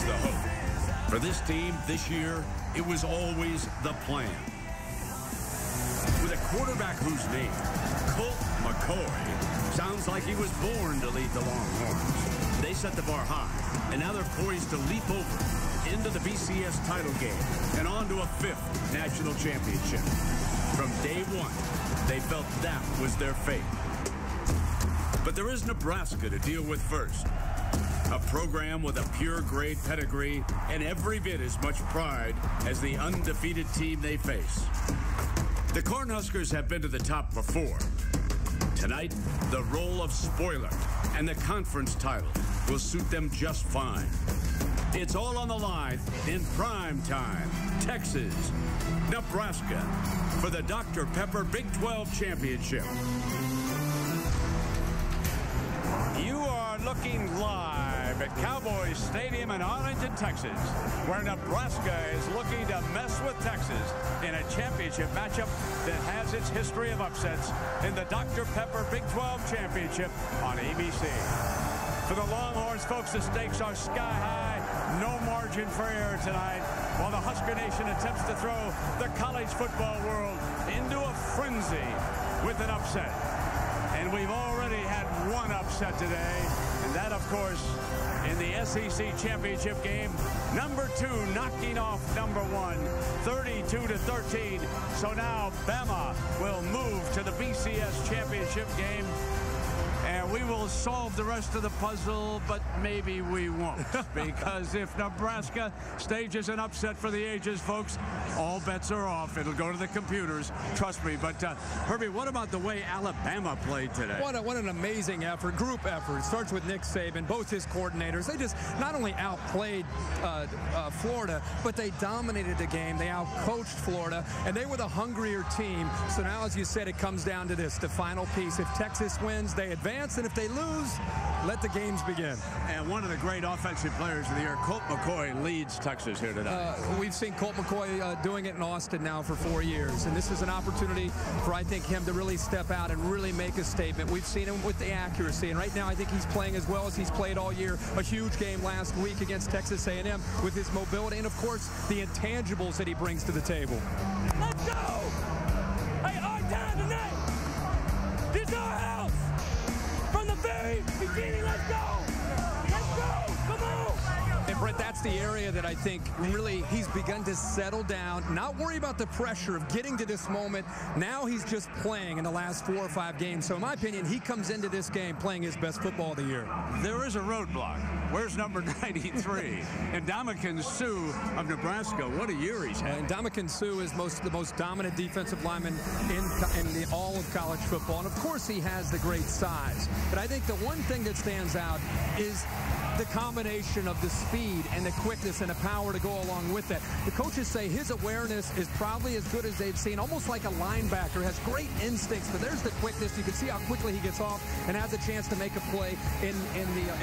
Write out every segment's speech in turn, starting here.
the hope. For this team this year, it was always the plan. With a quarterback whose name, Colt McCoy, sounds like he was born to lead the Longhorns. They set the bar high, and now they're poised to leap over into the BCS title game and on to a 5th national championship. From day one, they felt that was their fate. But there is Nebraska to deal with first. A program with a pure grade pedigree and every bit as much pride as the undefeated team they face. The Cornhuskers have been to the top before. Tonight, the role of spoiler and the conference title will suit them just fine. It's all on the line in prime time. Texas, Nebraska for the Dr. Pepper Big 12 Championship. You are looking live at Cowboys Stadium in Arlington, Texas, where Nebraska is looking to mess with Texas in a championship matchup that has its history of upsets in the Dr. Pepper Big 12 Championship on ABC. For the Longhorns, folks, the stakes are sky high. No margin for error tonight, while the Husker Nation attempts to throw the college football world into a frenzy with an upset. And we've already had one upset today, and that, of course, in the SEC Championship game. Number 2 knocking off number 1, 32-13. So now Bama will move to the BCS Championship game. And we will solve the rest of the puzzle, but maybe we won't. Because if Nebraska stages an upset for the ages, folks, all bets are off. It'll go to the computers. Trust me. But, Herbie, what about the way Alabama played today? What an amazing effort, group effort. It starts with Nick Saban, both his coordinators. They just not only outplayed Florida, but they dominated the game. They outcoached Florida, and they were the hungrier team. So now, as you said, it comes down to this, the final piece. If Texas wins, they advance. And if they lose, let the games begin. And one of the great offensive players of the year, Colt McCoy, leads Texas here tonight. We've seen Colt McCoy doing it in Austin now for 4 years. And this is an opportunity for, I think, him to really step out and really make a statement. We've seen him with the accuracy. And right now, I think he's playing as well as he's played all year. A huge game last week against Texas A&M with his mobility and, of course, the intangibles that he brings to the table. Let's go! Hey, our time tonight! This is our house! From the very beginning, let's go! Let's go! Come on! And Brett, that's the area that I think really he's begun to settle down, not worry about the pressure of getting to this moment. Now he's just playing in the last 4 or 5 games. So in my opinion, he comes into this game playing his best football of the year. There is a roadblock. Where's number 93? Ndamokung Su of Nebraska. What a year he's had. Ndamokung Su is the most dominant defensive lineman in all of college football. And of course he has the great size. But I think the one thing that stands out is the combination of the speed and the quickness and the power to go along with that. The coaches say his awareness is probably as good as they've seen, almost like a linebacker, has great instincts, but there's the quickness. You can see how quickly he gets off and has a chance to make a play in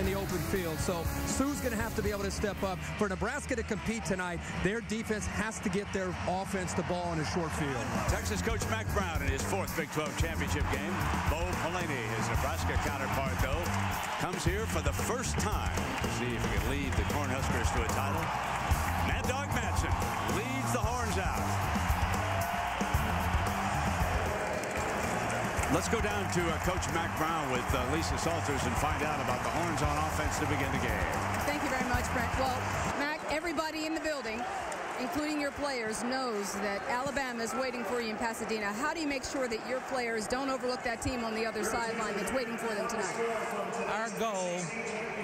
the open field. So Sue's going to have to be able to step up. For Nebraska to compete tonight, their defense has to get their offense the ball in a short field. Texas coach Mack Brown in his 4th Big 12 championship game. Bo Pelini, his Nebraska counterpart, though, comes here for the first time. See if he can lead the Cornhuskers to a title. Mad Dog Madsen leads the Horns out. Let's go down to Coach Mack Brown with Lisa Salters and find out about the Horns on offense to begin the game. Thank you very much, Brent. Well, Mack, everybody in the building, including your players, knows that Alabama is waiting for you in Pasadena. How do you make sure that your players don't overlook that team on the other sideline that's waiting for them tonight? Our goal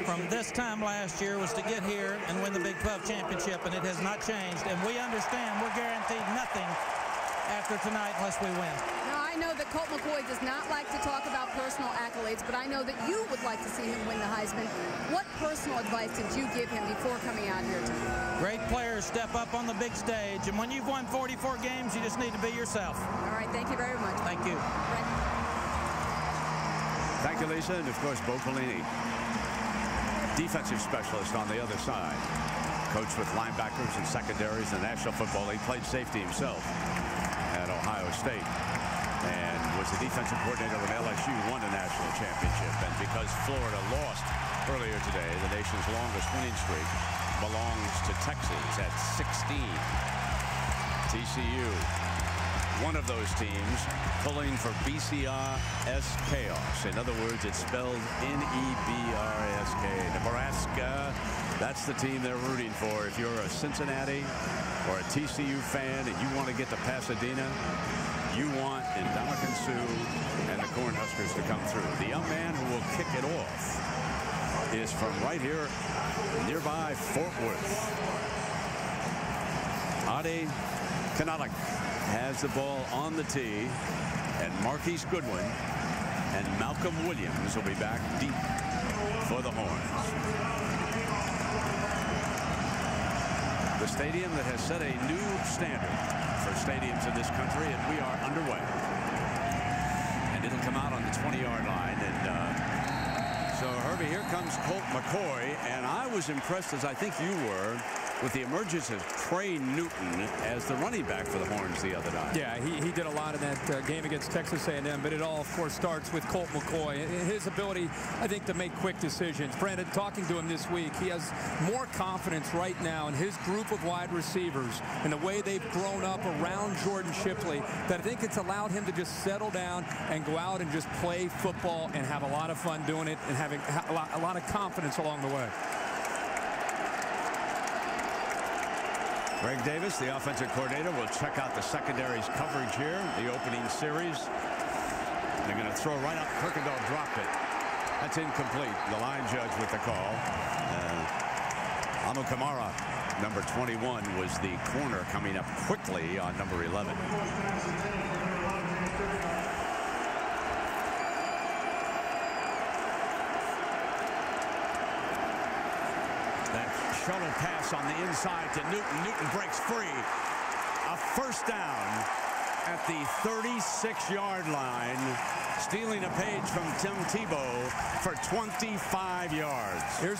from this time last year was to get here and win the Big 12 championship, and it has not changed. And we understand we're guaranteed nothing after tonight unless we win. Now, I know that Colt McCoy does not like to talk about personal accolades, but I know that you would like to see him win the Heisman. What personal advice did you give him before coming out here tonight? Great players step up on the big stage, and when you've won 44 games, you just need to be yourself. All right, thank you very much. Thank you. Brent. Thank you, Lisa. And, of course, Bo Pelini, defensive specialist on the other side. Coached with linebackers and secondaries in the National Football League. Played safety himself at Ohio State. And was the defensive coordinator when LSU won the national championship. And because Florida lost earlier today, the nation's longest winning streak, belongs to Texas at 16. TCU, one of those teams, pulling for BCS chaos. In other words, it's spelled Nebraska. Nebraska, that's the team they're rooting for. If you're a Cincinnati or a TCU fan and you want to get to Pasadena, you want Ndamokung Su and the Cornhuskers to come through. The young man who will kick it off is from right here, nearby Fort Worth. Ade Kanalik has the ball on the tee, and Marquise Goodwin and Malcolm Williams will be back deep for the Horns. The stadium that has set a new standard for stadiums in this country, and we are underway. And it'll come out on the 20-yard line. And so, Herbie, here comes Colt McCoy, and I was impressed, as I think you were, with the emergence of Trey Newton as the running back for the Horns the other night. Yeah, he did a lot in that game against Texas A&M, but it all, of course, starts with Colt McCoy. His ability, I think, to make quick decisions. Brandon, talking to him this week, he has more confidence right now in his group of wide receivers and the way they've grown up around Jordan Shipley that I think it's allowed him to just settle down and go out and just play football and have a lot of fun doing it and having a lot of confidence along the way. Greg Davis, the offensive coordinator, will check out the secondary's coverage here, the opening series. They're going to throw right up. Kirkendall dropped it. That's incomplete. The line judge with the call. Amukamara, number 21, was the corner coming up quickly on number 11. Shuttle pass on the inside to Newton. Newton breaks free. A first down at the 36-yard line, stealing a page from Tim Tebow for 25 yards. Here's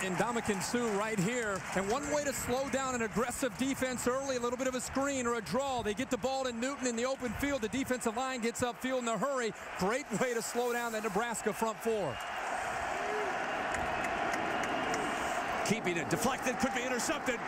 Ndamokung Su right here, and one way to slow down an aggressive defense early, a little bit of a screen or a draw. They get the ball to Newton in the open field. The defensive line gets upfield in a hurry. Great way to slow down the Nebraska front four. Keeping it deflected, could be intercepted.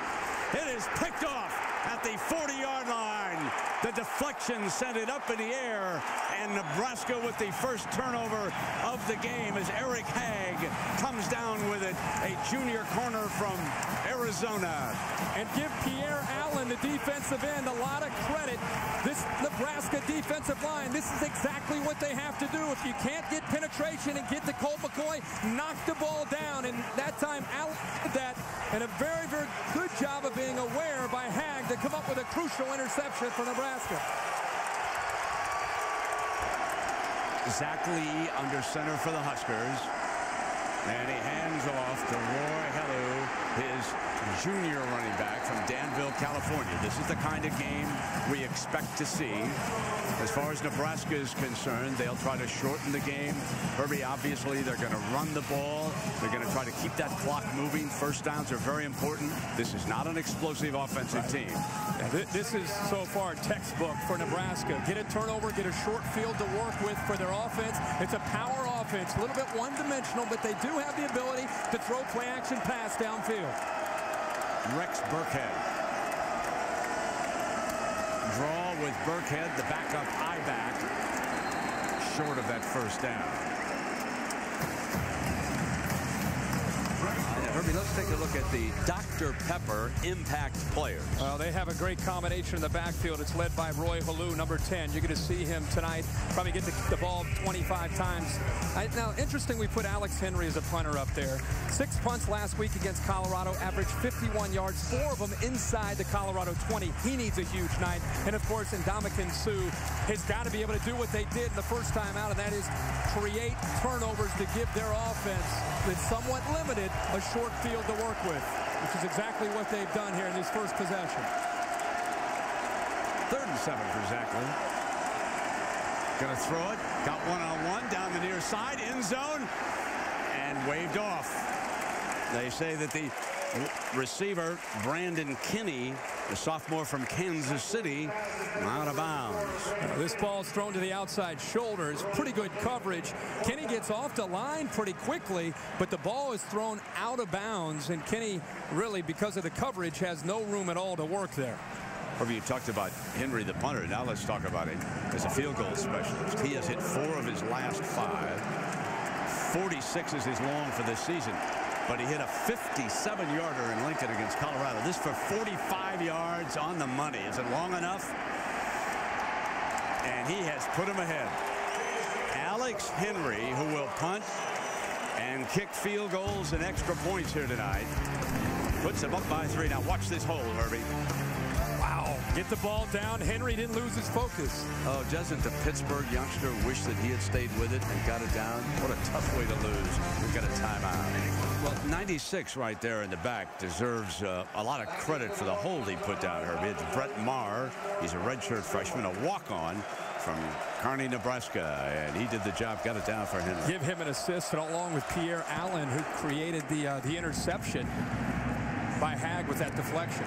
It is picked off at the 40-yard line. The deflection sent it up in the air, and Nebraska with the first turnover of the game as Eric Hagg comes down with it, a junior corner from Arizona. And give Pierre Allen, the defensive end, a lot of credit. This Nebraska defensive line, this is exactly what they have to do. If you can't get penetration and get to Colt McCoy, knock the ball down. And that time, Allen did that, and a very, very good job of being aware by Hagg to come up with a crucial interception for Nebraska. Zach Lee under center for the Huskers. And he hands off to Roy Hellu, his junior running back from Danville, California. This is the kind of game we expect to see. As far as Nebraska is concerned, they'll try to shorten the game. Herbie, obviously, they're going to run the ball. They're going to try to keep that clock moving. First downs are very important. This is not an explosive offensive team. This is so far textbook for Nebraska. Get a turnover, get a short field to work with for their offense. It's a power offense, a little bit one-dimensional, but they do have the ability to throw play-action pass downfield. Rex Burkhead. Draw with Burkhead, the backup I-back, short of that first down. Herbie, let's take a look at the Dr. Pepper impact players. Well, they have a great combination in the backfield. It's led by Roy Hellu, number 10. You're going to see him tonight probably get the ball 25 times. Now, interesting, we put Alex Henry as a punter up there. 6 punts last week against Colorado, averaged 51 yards, 4 of them inside the Colorado 20. He needs a huge night. And, of course, Ndamokung Su has got to be able to do what they did the first time out, and that is create turnovers to give their offense that's somewhat limited a short field to work with, which is exactly what they've done here in this first possession. 3rd and 7 for Zach Lee. Gonna throw it. Got one-on-one down the near side, end zone, and waved off. They say that the receiver, Brandon Kinney, the sophomore from Kansas City, out of bounds. This ball's thrown to the outside shoulders. Pretty good coverage. Kinney gets off the line pretty quickly, but the ball is thrown out of bounds, and Kinney really, because of the coverage, has no room at all to work there. You talked about Henry the punter. Now let's talk about him as a field goal specialist. He has hit 4 of his last 5. 46 is his long for this season. But he hit a 57-yarder in Lincoln against Colorado. This for 45 yards on the money. Is it long enough? And he has put him ahead. Alex Henry, who will punt and kick field goals and extra points here tonight, puts him up by 3. Now watch this hold, Herbie. Wow. Get the ball down. Henry didn't lose his focus. Oh, doesn't the Pittsburgh youngster wish that he had stayed with it and got it down? What a tough way to lose. We've got a timeout. Well, 96 right there in the back deserves a lot of credit for the hold he put down, Herbie. It's Brett Maher. He's a redshirt freshman, a walk-on from Kearney, Nebraska, and he did the job, got it down for Henry. Give him an assist, and along with Pierre Allen, who created the interception by Hag with that deflection.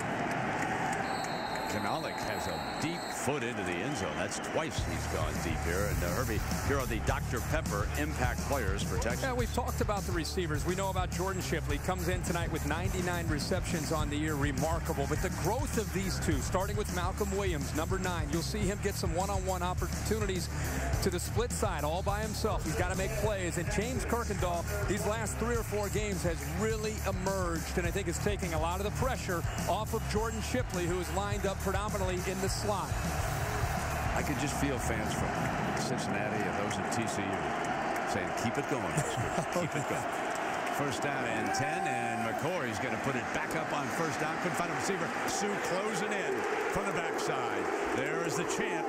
Kanalik has a deep foot into the end zone. That's twice he's gone deep here. And Herbie, here are the Dr. Pepper impact players for Texas. Yeah, we've talked about the receivers. We know about Jordan Shipley. Comes in tonight with 99 receptions on the year. Remarkable. But the growth of these two, starting with Malcolm Williams, number 9. You'll see him get some one-on-one opportunities to the split side all by himself. He's got to make plays. And James Kirkendall, these last 3 or 4 games, has really emerged. And I think is taking a lot of the pressure off of Jordan Shipley, who is lined up predominantly in the slot. I could just feel fans from Cincinnati and those at TCU saying, keep it going, keep it going. First down and 10, and McCoy's going to put it back up on first down. Couldn't find a receiver. Su closing in from the backside. There is the champ.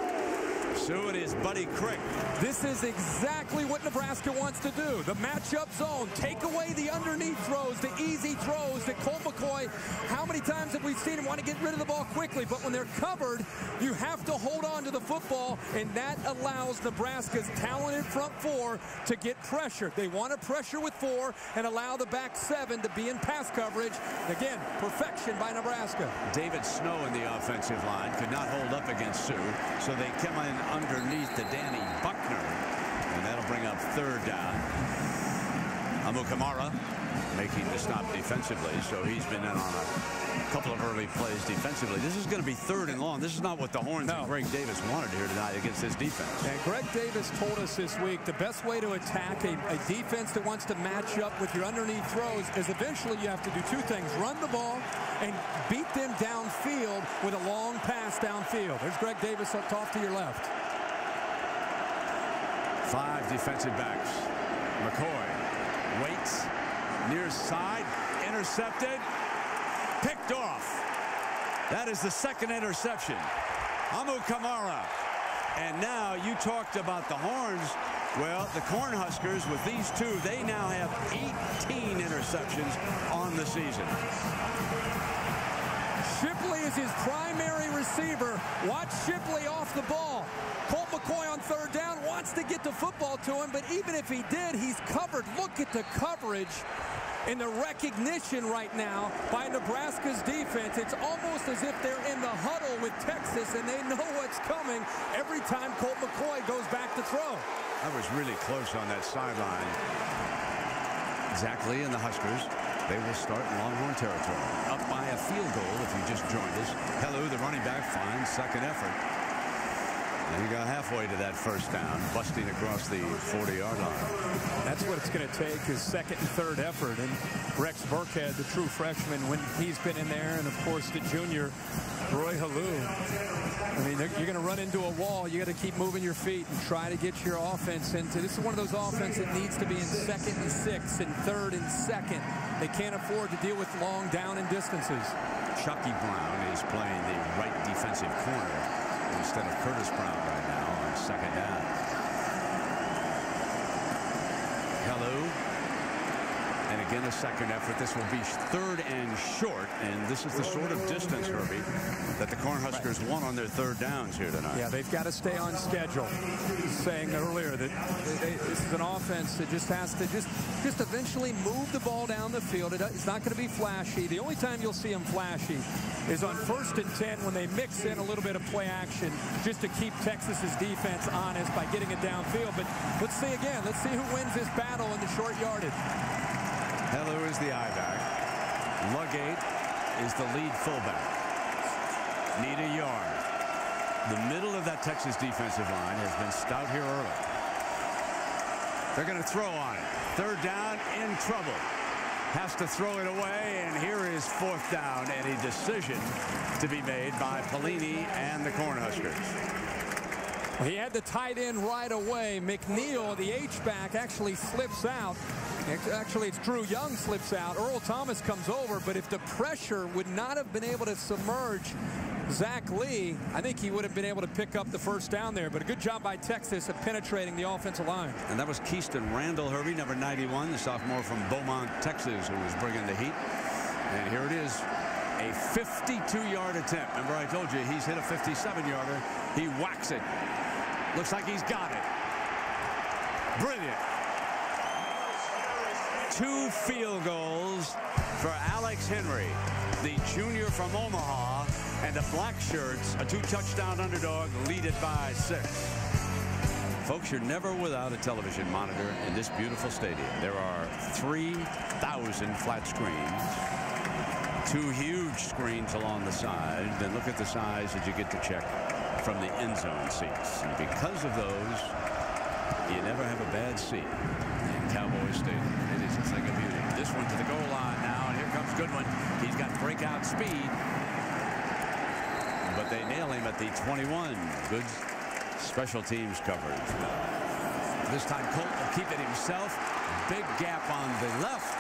Su and his buddy Crick. This is exactly what Nebraska wants to do. The matchup zone. Take away the underneath throws, the easy throws that Colt McCoy, how many times have we seen him want to get rid of the ball quickly? But when they're covered, you have to hold on to the football, and that allows Nebraska's talented front 4 to get pressure. They want to pressure with 4 and allow the back 7 to be in pass coverage. Again, perfection by Nebraska. David Snow in the offensive line could not hold up against Su, so they come in underneath to Danny Buckner, and that'll bring up 3rd down. Ndamokung Su making the stop defensively, so he's been in on a couple of early plays defensively. This is going to be 3rd and long. This is not what the Horns and Greg Davis wanted here tonight against this defense. And Greg Davis told us this week the best way to attack a defense that wants to match up with your underneath throws is eventually you have to do 2 things: run the ball and beat them downfield with a long pass downfield. There's Greg Davis up top to your left. 5 defensive backs. McCoy waits, near side, intercepted, picked off. That is the 2nd interception. Ndamokung Su. And now you talked about the Horns. Well, the Cornhuskers, with these 2, they now have 18 interceptions on the season. Shipley is his primary receiver. Watch Shipley off the ball. Colt McCoy on 3rd down wants to get the football to him, but even if he did, he's covered. Look at the coverage and the recognition right now by Nebraska's defense. It's almost as if they're in the huddle with Texas and they know what's coming every time Colt McCoy goes back to throw. That was really close on that sideline. Zach Lee and the Huskers, they will start in Longhorn territory. Up by a field goal if you just joined us. Hello, the running back, fine 2nd effort. And he got halfway to that 1st down, busting across the 40-yard line. That's what it's going to take, is 2nd and 3rd effort. And Rex Burkhead, the true freshman, when he's been in there, and of course the junior, Roy Halou. I mean, you're going to run into a wall. You got to keep moving your feet and try to get your offense into. This is one of those offenses that needs to be in 2nd and 6 and 3rd and 2nd. They can't afford to deal with long down and distances. Chucky Brown is playing the right defensive corner instead of Curtis Brown right now on 2nd down. Hello. And begin a second effort. This will be 3rd and short, and this is the sort of distance, Herbie, that the Cornhuskers won on their 3rd downs here tonight. Yeah, they've got to stay on schedule. Saying earlier that this is an offense that just has to just eventually move the ball down the field. It's not going to be flashy. The only time you'll see them flashy is on 1st and 10 when they mix in a little bit of play action just to keep Texas's defense honest by getting it downfield. But let's see again. Let's see who wins this battle in the short yardage. Hello is the I-back. Luggate is the lead fullback. Need a yard. The middle of that Texas defensive line has been stout here early. They're going to throw on it. 3rd down, in trouble. Has to throw it away, and here is 4th down, and a decision to be made by Pelini and the Cornhuskers. He had the tight end right away. McNeil, the H-back, actually slips out. Actually, it's Drew Young slips out. Earl Thomas comes over, but if the pressure would not have been able to submerge Zach Lee, I think he would have been able to pick up the 1st down there. But a good job by Texas at penetrating the offensive line. And that was Keyston Randall, Herbie, number 91, the sophomore from Beaumont, Texas, who was bringing the heat. And here it is, a 52-yard attempt. Remember, I told you he's hit a 57-yarder. He whacks it. Looks like he's got it. Brilliant. 2 field goals for Alex Henry, the junior from Omaha, and the Black Shirts, a 2-touchdown underdog, lead it by 6. Folks, you're never without a television monitor in this beautiful stadium. There are 3,000 flat screens, 2 huge screens along the side. Then look at the size that you get to check from the end zone seats. And because of those, you never have a bad seat in Cowboy Stadium. It is a thing of beauty. This one to the goal line now, and here comes Goodwin. He's got breakout speed, but they nail him at the 21. Good special teams coverage. This time Colt will keep it himself. Big gap on the left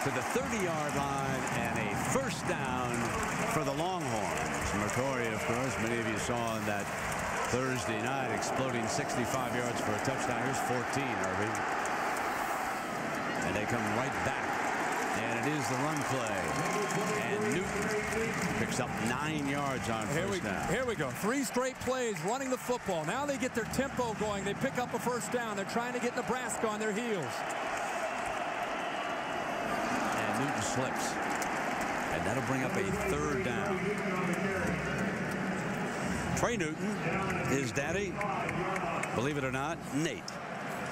to the 30-yard line, and a 1st down for the Longhorns. McCoy, of course, many of you saw on that Thursday night, exploding 65 yards for a touchdown. Here's 14, Herbie. And they come right back. And it is the run play. And Newton picks up 9 yards on 1st down. Here we go. 3 straight plays running the football. Now they get their tempo going. They pick up a 1st down. They're trying to get Nebraska on their heels. And Newton slips. And that'll bring up a 3rd down. Trey Newton, his daddy, believe it or not, Nate,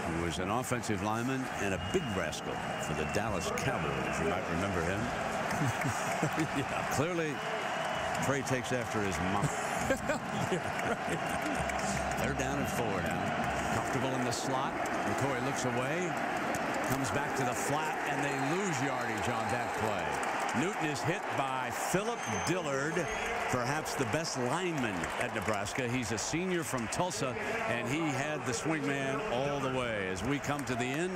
who was an offensive lineman and a big rascal for the Dallas Cowboys. You might remember him. Yeah. Clearly, Trey takes after his mom. Yeah, right. They're down at 4 now. Comfortable in the slot. McCoy looks away, comes back to the flat, and they lose yardage on that play. Newton is hit by Philip Dillard, perhaps the best lineman at Nebraska. He's a senior from Tulsa, and he had the swing man all the way. As we come to the end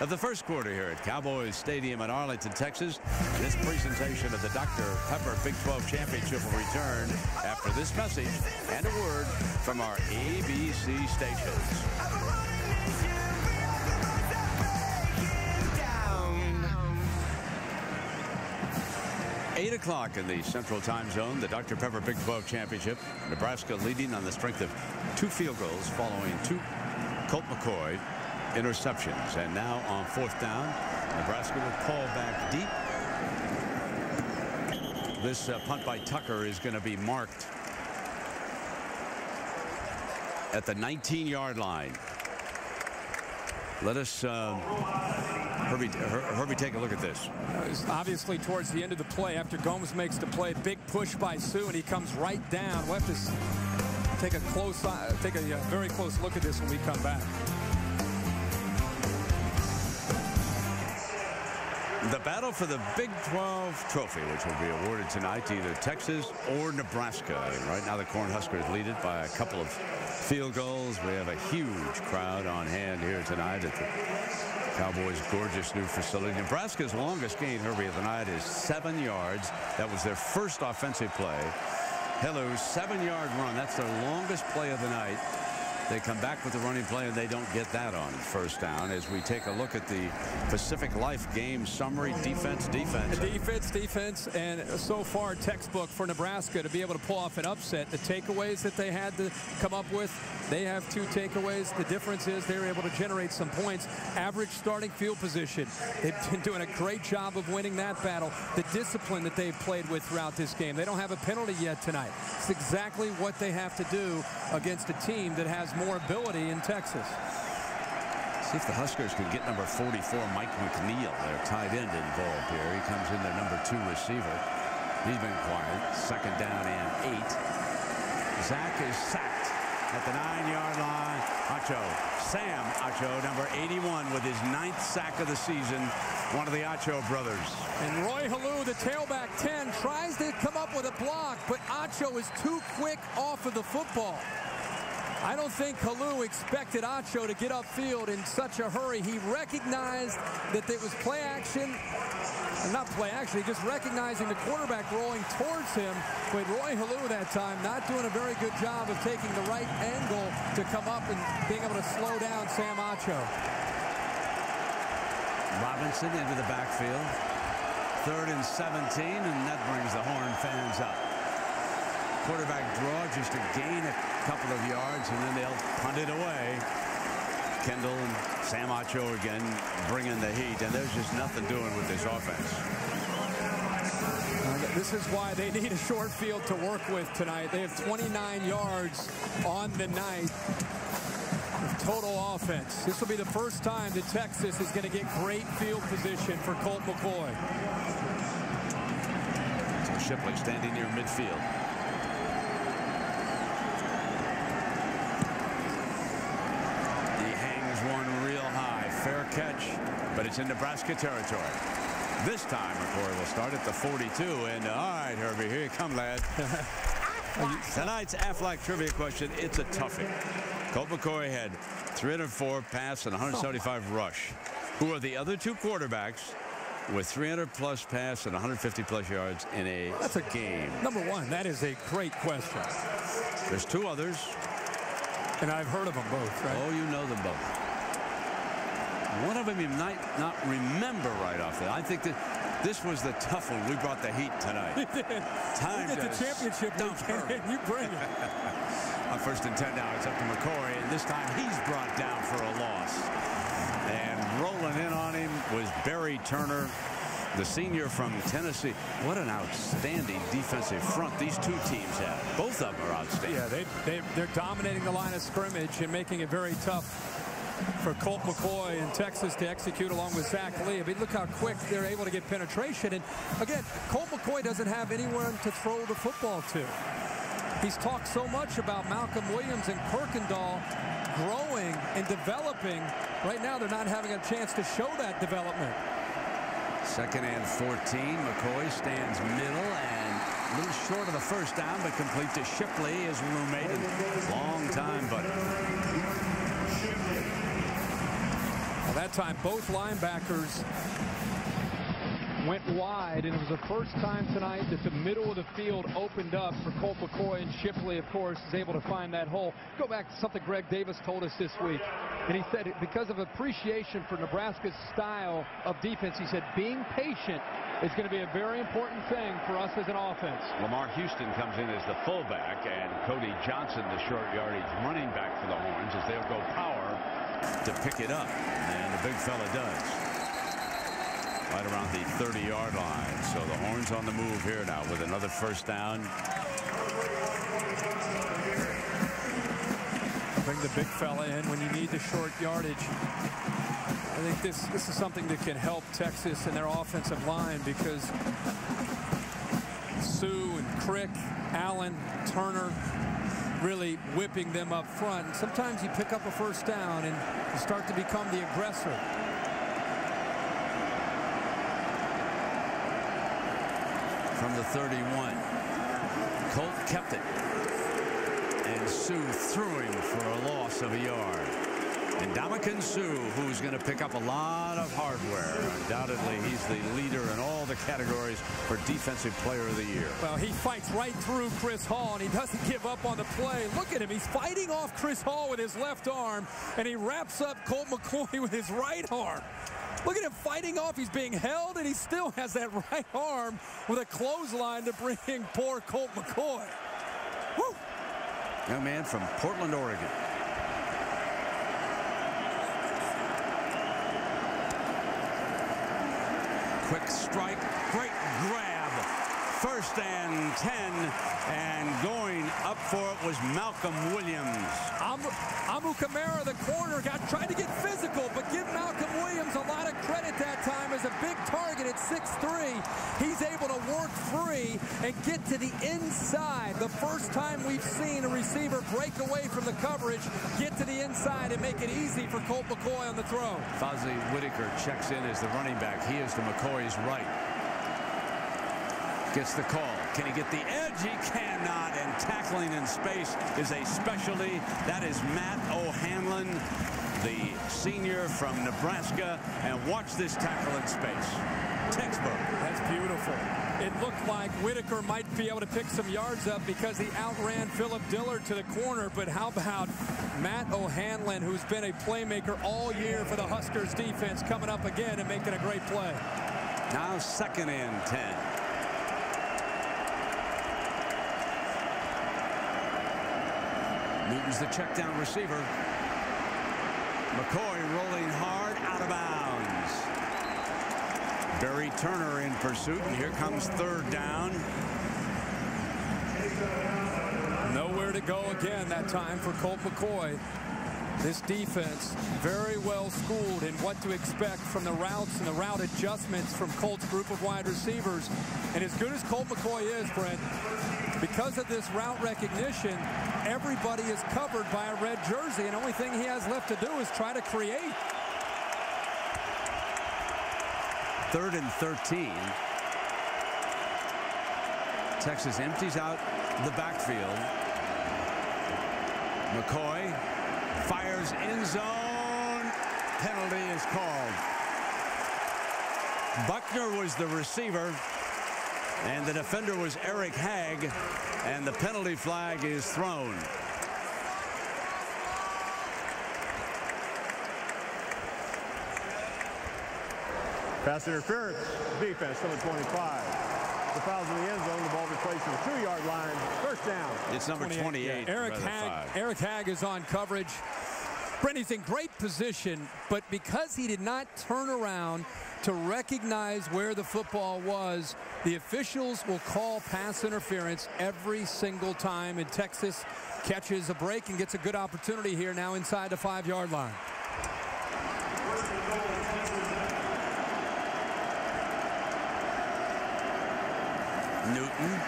of the 1st quarter here at Cowboys Stadium in Arlington, Texas, this presentation of the Dr. Pepper Big 12 Championship will return after this message and a word from our ABC stations. 8 o'clock in the Central Time Zone, the Dr. Pepper Big 12 Championship. Nebraska leading on the strength of 2 field goals following 2 Colt McCoy interceptions. And now on 4th down, Nebraska will call back deep. This punt by Tucker is going to be marked at the 19-yard line. Let us Herbie, take a look at this. Obviously, towards the end of the play, after Gomes makes the play, big push by Su, and he comes right down. We'll have to take a very close look at this when we come back. The battle for the Big 12 trophy, which will be awarded tonight to either Texas or Nebraska. And right now, the Cornhuskers lead it by a couple of field goals. We have a huge crowd on hand here tonight at the Cowboys' gorgeous new facility. Nebraska's longest gain, Herbie, of the night is 7 yards. That was their first offensive play. Hello's 7-yard run. That's their longest play of the night. They come back with the running play, and they don't get that on first down. As we take a look at the Pacific Life game summary, defense. Defense, and so far textbook for Nebraska to be able to pull off an upset. The takeaways that they had to come up with, they have 2 takeaways. The difference is they were able to generate some points. Average starting field position. They've been doing a great job of winning that battle. The discipline that they've played with throughout this game. They don't have a penalty yet tonight. It's exactly what they have to do against a team that has more ability in Texas. See if the Huskers can get number 44, Mike McNeil, their tight end, involved here. He comes in their number 2 receiver. He's been quiet. 2nd down and 8. Zach is sacked at the 9-yard line. Sam Acho, number 81, with his 9th sack of the season. One of the Acho brothers. And Roy Halou, the tailback 10, tries to come up with a block, but Acho is too quick off of the football. I don't think Halou expected Acho to get upfield in such a hurry. He recognized that it was play action. Not play action, just recognizing the quarterback rolling towards him. But Roy Halou that time not doing a very good job of taking the right angle to come up and being able to slow down Sam Acho. Robinson into the backfield. 3rd and 17, and that brings the Horn fans up. Quarterback draw just to gain a couple of yards, and then they'll punt it away. Kendall and Sam Acho again bringing the heat, and there's just nothing doing with this offense. This is why they need a short field to work with tonight. They have 29 yards on the night of total offense. This will be the first time that Texas is going to get great field position for Colt McCoy. So Shipley standing near midfield. One real high, fair catch, but it's in Nebraska territory. This time McCoy will start at the 42, and all right, Herbie, here you come, lad. Tonight's Aflac trivia question, it's a toughie. Colt McCoy had 304 pass and 175 rush. Who are the other 2 quarterbacks with 300+ pass and 150+ yards in a game? Number 1, that is a great question. There's 2 others. And I've heard of them both, right? Oh, you know them both. One of them you might not remember right off there. I think that this was the tough one. We brought the heat tonight. We did. Time we get the championship weekend. You bring it. On 1st and 10 now, it's up to McCoy, and this time he's brought down for a loss. And rolling in on him was Barry Turner, the senior from Tennessee. What an outstanding defensive front these 2 teams have. Both of them are outstanding. Yeah, they're dominating the line of scrimmage and making it very tough for Colt McCoy and Texas to execute along with Zach Lee. I mean, look how quick they're able to get penetration. And again, Colt McCoy doesn't have anyone to throw the football to. He's talked so much about Malcolm Williams and Kirkendall growing and developing. Right now, they're not having a chance to show that development. 2nd and 14. McCoy stands middle and a little short of the 1st down, but complete to Shipley, his roommate and long-time buddy. Well, that time, both linebackers went wide, and it was the first time tonight that the middle of the field opened up for Colt McCoy, and Shipley, of course, is able to find that hole. Go back to something Greg Davis told us this week, and he said because of appreciation for Nebraska's style of defense, he said being patient is going to be a very important thing for us as an offense. Lamar Houston comes in as the fullback, and Cody Johnson, the short yardage running back for the Horns, as they'll go power to pick it up, and the big fella does. Right around the 30-yard line. So the Horns on the move here now with another 1st down. Bring the big fella in when you need the short yardage. I think this is something that can help Texas and their offensive line, because Sue and Crick, Allen, Turner really whipping them up front. And sometimes you pick up a 1st down and you start to become the aggressor. From the 31, Colt kept it, and Sue threw him for a loss of a yard. Ndamokung Su, who's going to pick up a lot of hardware. Undoubtedly, he's the leader in all the categories for Defensive Player of the Year. Well, he fights right through Chris Hall, and he doesn't give up on the play. Look at him. He's fighting off Chris Hall with his left arm, and he wraps up Colt McCoy with his right arm. Look at him fighting off. He's being held, and he still has that right arm with a clothesline to bring in poor Colt McCoy. Woo! Young man from Portland, Oregon. Quick strike, great grab. 1st and 10, and going up for it was Malcolm Williams. Amu Kamara, the corner, tried to get physical, but give Malcolm Williams a lot of credit that time as a big target at 6'3". He's able to work free and get to the inside. The first time we've seen a receiver break away from the coverage, get to the inside, and make it easy for Colt McCoy on the throw. Fozzie Whitaker checks in as the running back. He is to McCoy's right. Gets the call. Can he get the edge? He cannot, and tackling in space is a specialty. That is Matt O'Hanlon, the senior from Nebraska, and watch this tackle in space. Textbook. That's beautiful. It looked like Whitaker might be able to pick some yards up because he outran Philip Dillard to the corner, but how about Matt O'Hanlon, who's been a playmaker all year for the Huskers defense, coming up again and making a great play. Now 2nd and 10. Newton's the check down receiver. McCoy rolling hard, out of bounds. Barry Turner in pursuit, and here comes 3rd down. Nowhere to go again that time for Colt McCoy. This defense very well schooled in what to expect from the routes and the route adjustments from Colt's group of wide receivers. And as good as Colt McCoy is, Brent, because of this route recognition, everybody is covered by a red jersey, and the only thing he has left to do is try to create. 3rd and 13. Texas empties out the backfield. McCoy fires end zone. Penalty is called. Buckner was the receiver, and the defender was Eric Hagg, and the penalty flag is thrown. Pass interference, defense, number 25. The foul's in the end zone. The ball replaced on the 2-yard line. 1st down. It's number 28. Eric Hagg is on coverage. Brent, he's in great position, but because he did not turn around to recognize where the football was, the officials will call pass interference every single time, and Texas catches a break and gets a good opportunity here now inside the 5-yard line. Newton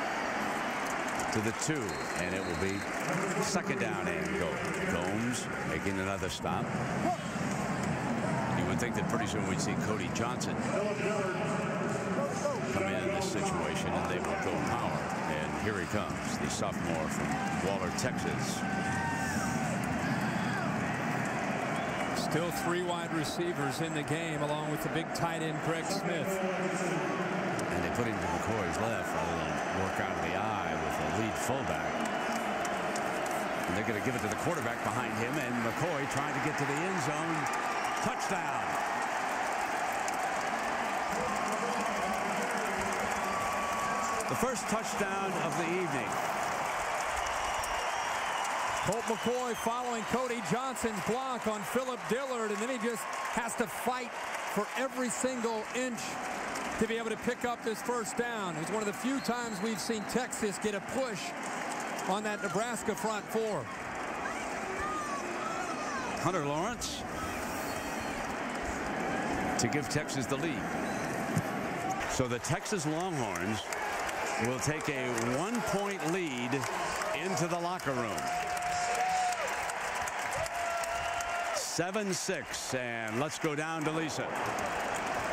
to the 2, and it will be 2nd down and goal. Gomes making another stop. You would think that pretty soon we'd see Cody Johnson come in this situation, and they will go power. And here he comes, the sophomore from Waller, Texas. Still 3 wide receivers in the game, along with the big tight end Greg Smith. And they put him to McCoy's left rather than work out of the eye with the lead fullback. And they're going to give it to the quarterback behind him, and McCoy trying to get to the end zone. Touchdown. The first touchdown of the evening. Colt McCoy following Cody Johnson's block on Philip Dillard, and then he just has to fight for every single inch to be able to pick up this 1st down. It's one of the few times we've seen Texas get a push on that Nebraska front 4. Hunter Lawrence to give Texas the lead. So the Texas Longhorns will take a 1-point lead into the locker room. 7-6, and let's go down to Lisa.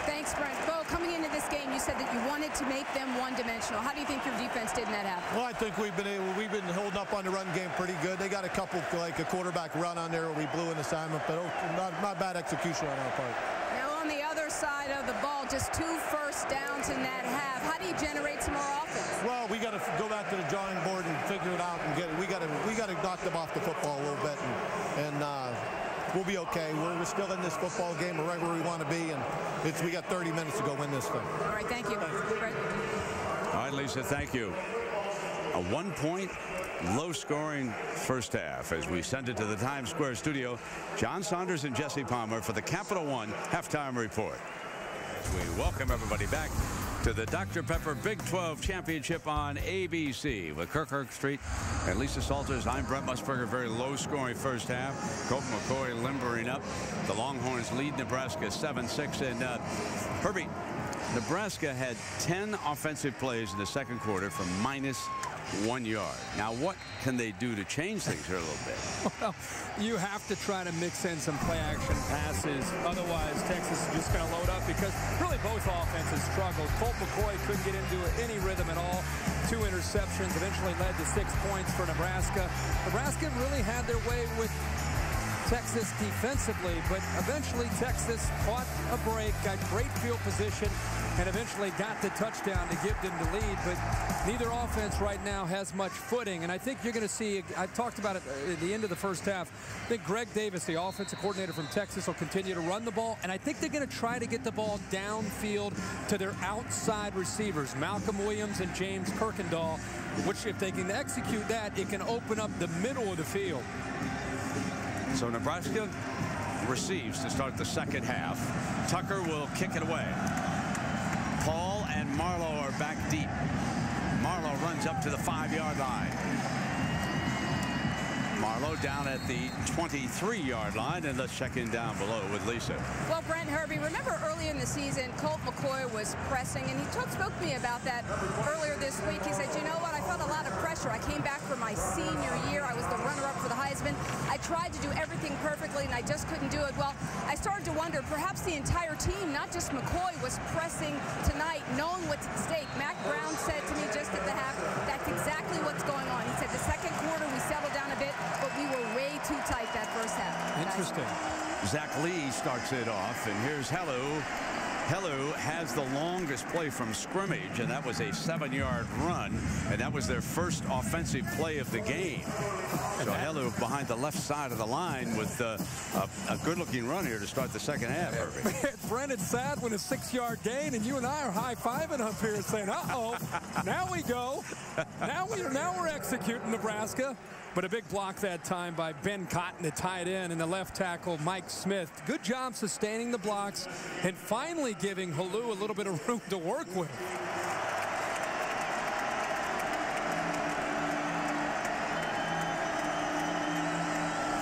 Thank Thanks, Brent. Bo, coming into this game, you said that you wanted to make them one-dimensional. How do you think your defense did in that half? Well, I think we've been holding up on the run game pretty good. They got a couple, like a quarterback run on there where we blew an assignment, but not bad execution on our part. Now, on the other side of the ball, just 2 first downs in that half. How do you generate some more offense? Well, we got to go back to the drawing board and figure it out and get it. We got to knock them off the football a little bit, and we'll be okay. We're still in this football game. We're right where we want to be, and we got 30 minutes to go win this thing. All right, thank you. All right, Lisa, thank you. A 1-point, low-scoring first half as we send it to the Times Square studio. John Saunders and Jesse Palmer for the Capital One Halftime Report. We welcome everybody back to the Dr. Pepper Big 12 Championship on ABC with Kirk Herbstreit and Lisa Salters. I'm Brent Musburger. Very low-scoring first half. Colt McCoy limbering up. The Longhorns lead Nebraska 7-6. And Herbie, Nebraska had 10 offensive plays in the second quarter from -1 yard. Now, what can they do to change things here a little bit? Well, you have to try to mix in some play-action passes. Otherwise, Texas is just going to load up because really both offenses struggled. Colt McCoy couldn't get into any rhythm at all. 2 interceptions eventually led to 6 points for Nebraska. Nebraska really had their way with Texas defensively, but eventually Texas caught a break, got great field position, and eventually got the touchdown to give them the lead. But neither offense right now has much footing, and I think you're going to see, I talked about it at the end of the first half, I think Greg Davis, the offensive coordinator from Texas, will continue to run the ball, and I think they're going to try to get the ball downfield to their outside receivers, Malcolm Williams and James Kirkendall, which if they can execute that, it can open up the middle of the field. So Nebraska receives to start the second half. Tucker will kick it away. Paul and Marlowe are back deep. Marlowe runs up to the 5-yard line. Marlowe down at the 23-yard line, and let's check in down below with Lisa. Well, Brent, Herbie, remember early in the season, Colt McCoy was pressing, and he spoke to me about that earlier this week. He said, you know what, I felt a lot of pressure. I came back for my senior year. I was the runner-up for the Heisman. I tried to do everything perfectly, and I just couldn't do it. Well, I started to wonder, perhaps the entire team, not just McCoy, was pressing tonight, knowing what's at stake. Mac Brown said to me just at the half, that's exactly what's going on. He said the second quarter we settled down a bit, but we were way too tight that first half. Interesting. Zach Lee starts it off, and here's Hellu. Hellu has the longest play from scrimmage, and that was a 7-yard run, and that was their first offensive play of the game. So Hellu behind the left side of the line with a good-looking run here to start the second half, Herbie. Brent, it's sad when a 6-yard gain, and you and I are high-fiving up here saying, uh-oh, now we go. Now we're executing Nebraska. But a big block that time by Ben Cotton, the tight end, and the left tackle, Mike Smith. Good job sustaining the blocks and finally giving Hellu a little bit of room to work with.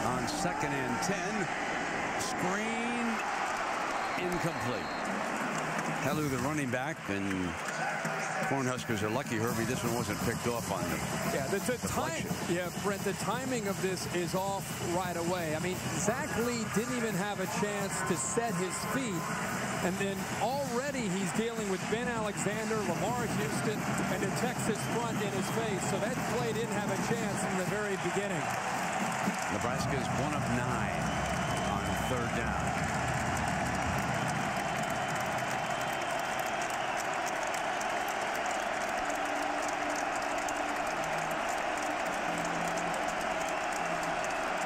On 2nd and 10, screen incomplete. Hellu, the running back, and Cornhuskers are lucky, Herbie, this one wasn't picked off on them. Yeah, Brent, the timing of this is off right away. I mean, Zach Lee didn't even have a chance to set his feet, and then already he's dealing with Ben Alexander, Lamar Houston, and the Texas front in his face. So that play didn't have a chance in the very beginning. Nebraska is 1 of 9 on 3rd down.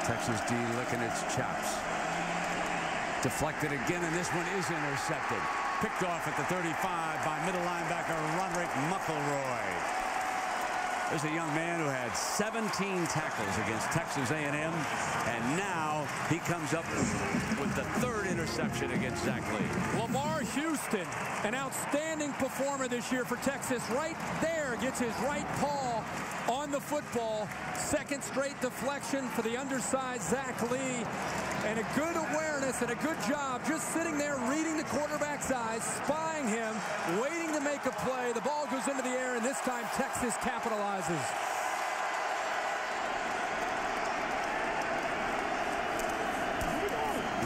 Texas D licking its chops. Deflected again, and this one is intercepted. Picked off at the 35 by middle linebacker Roderick McElroy. There's a young man who had 17 tackles against Texas A&M, and now he comes up with the 3rd interception against Zach Lee. Lamar Houston, an outstanding performer this year for Texas. Right there, gets his right paw on the football. 2nd straight deflection for the undersized Zach Lee. And a good awareness and a good job just sitting there reading the quarterback's eyes, spying him, waiting to make a play. The ball goes into the air, and this time Texas capitalizes.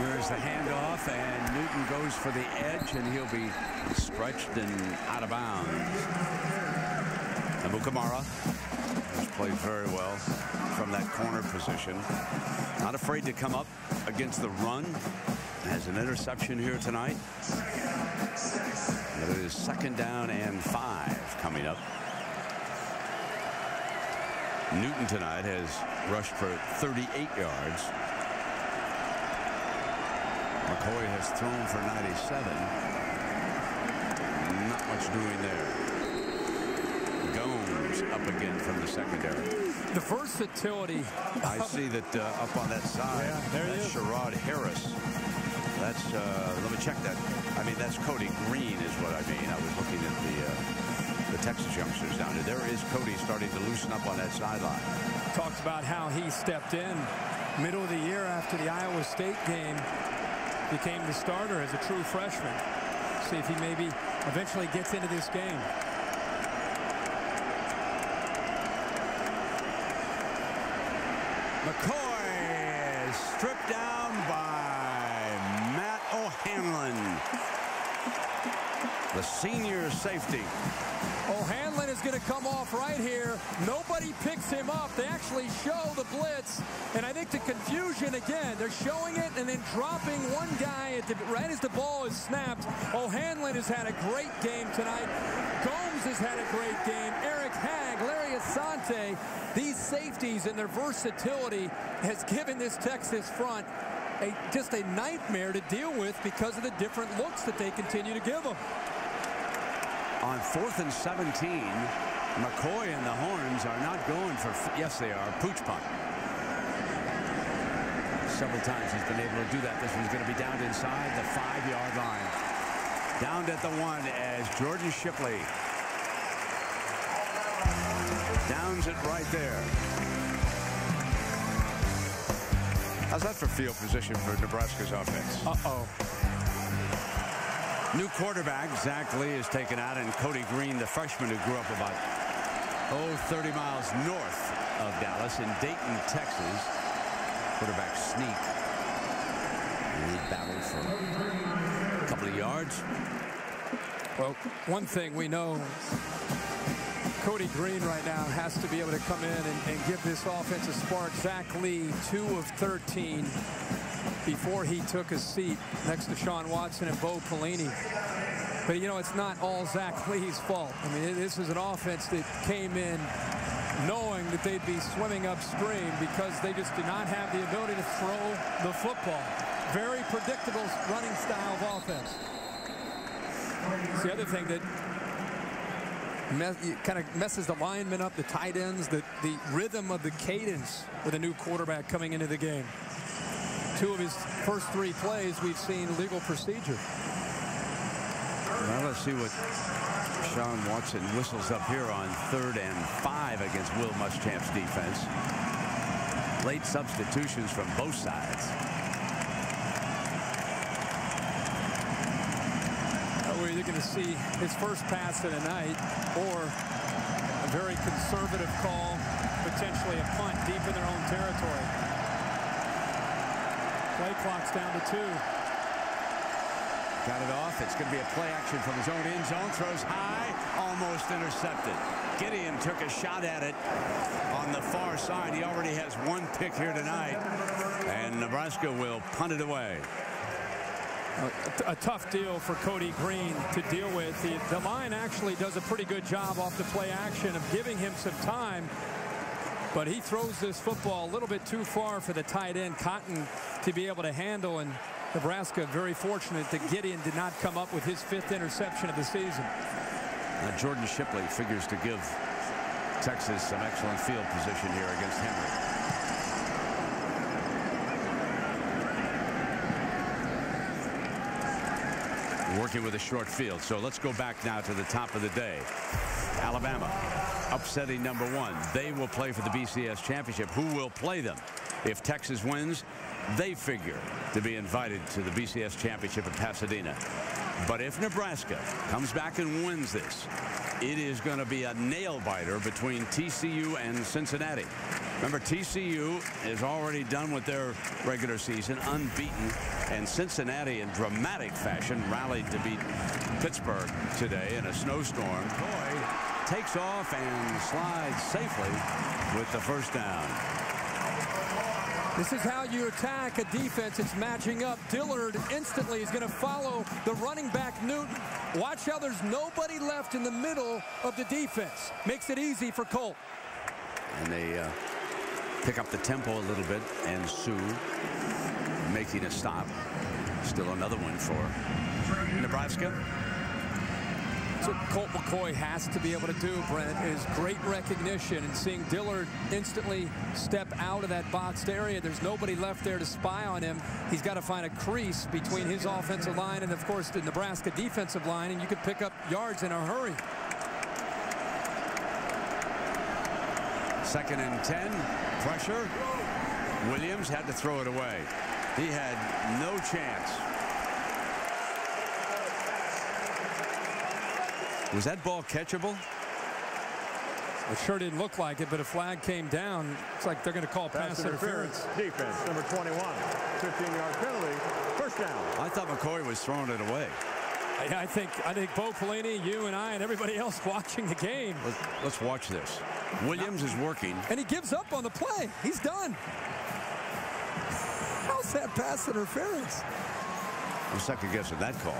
Here's the handoff, and Newton goes for the edge, and he'll be stretched and out of bounds. Ndamokung has played very well from that corner position. Not afraid to come up against the run. Has an interception here tonight. It is 2nd down and 5 coming up. Newton tonight has rushed for 38 yards. McCoy has thrown for 97. Not much doing there. Gomes up again from the secondary. The versatility. I see that up on that side. Yeah, there he is. Sherrod Harris. That's, let me check that. I mean, that's Cody Green is what I mean. I was looking at the Texas youngsters down there. There is Cody starting to loosen up on that sideline. Talked about how he stepped in middle of the year after the Iowa State game. Became the starter as a true freshman. See if he maybe eventually gets into this game. McCoy is stripped down by Matt O'Hanlon, the senior safety. O'Hanlon is going to come off right here. Nobody picks him up. They actually show the blitz. And I think the confusion again, they're showing it and then dropping one guy right as the ball is snapped. O'Hanlon has had a great game tonight. Gomes has had a great game. Eric Hagg, Larry Asante, these safeties and their versatility has given this Texas front just a nightmare to deal with because of the different looks that they continue to give them. On 4th and 17, McCoy and the Horns are not going for, yes they are, pooch punt. Several times he's been able to do that. This one's going to be downed inside the 5-yard line. Downed at the 1 as Jordan Shipley downs it right there. How's that for field position for Nebraska's offense? Uh-oh. New quarterback, Zach Lee, is taken out, and Cody Green, the freshman who grew up about 30 miles north of Dallas in Dayton, Texas. Quarterback sneak. And he battled for a couple of yards. Well, one thing we know, Cody Green right now has to be able to come in and give this offense a spark. Zach Lee, 2 of 13. Before he took his seat next to Sean Watson and Bo Pelini. But, you know, it's not all Zach Lee's fault. I mean, this is an offense that came in knowing that they'd be swimming upstream because they just did not have the ability to throw the football. Very predictable running style of offense. It's the other thing that kind of messes the linemen up, the tight ends, the rhythm of the cadence with a new quarterback coming into the game. 2 of his first 3 plays, we've seen legal procedure. Well, let's see what Sean Watson whistles up here on 3rd and 5 against Will Muschamp's defense. Late substitutions from both sides. We're either going to see his first pass of the night or a very conservative call, potentially a punt deep in their own territory. Play clock's down to 2. Got it off. It's going to be a play action from his own end zone. Throws high, almost intercepted. Gideon took a shot at it on the far side. He already has 1 pick here tonight, and Nebraska will punt it away. A tough deal for Cody Green to deal with. The line actually does a pretty good job off the play action of giving him some time. But he throws this football a little bit too far for the tight end, Cotton, to be able to handle. And Nebraska very fortunate that Gideon did not come up with his 5th interception of the season. Jordan Shipley figures to give Texas some excellent field position here against Henry. Working with a short field. So let's go back now to the top of the day. Alabama upsetting number 1. They will play for the BCS Championship. Who will play them? If Texas wins, they figure to be invited to the BCS Championship in Pasadena. But if Nebraska comes back and wins this, it is going to be a nail-biter between TCU and Cincinnati. Remember, TCU is already done with their regular season, unbeaten, and Cincinnati in dramatic fashion rallied to beat Pittsburgh today in a snowstorm. McCoy takes off and slides safely with the first down. This is how you attack a defense. It's matching up. Dillard instantly is going to follow the running back Newton. Watch how there's nobody left in the middle of the defense. Makes it easy for Colt. And they pick up the tempo a little bit, and Su making a stop. Still another one for Nebraska. So Colt McCoy has to be able to do, Brent, is great recognition, and seeing Dillard instantly step out of that boxed area. There's nobody left there to spy on him. He's got to find a crease between his offensive line and, of course, the Nebraska defensive line, and you could pick up yards in a hurry. 2nd and 10. Pressure. Williams had to throw it away. He had no chance. Was that ball catchable? It sure didn't look like it, but a flag came down. It's like they're going to call pass interference. Defense, number 21. 15-yard penalty. First down. I thought McCoy was throwing it away. I think Bo Pelini, you and I, and everybody else watching the game. Let's watch this. Williams is working. And he gives up on the play. He's done. How's that pass interference? I'm second guessing that call.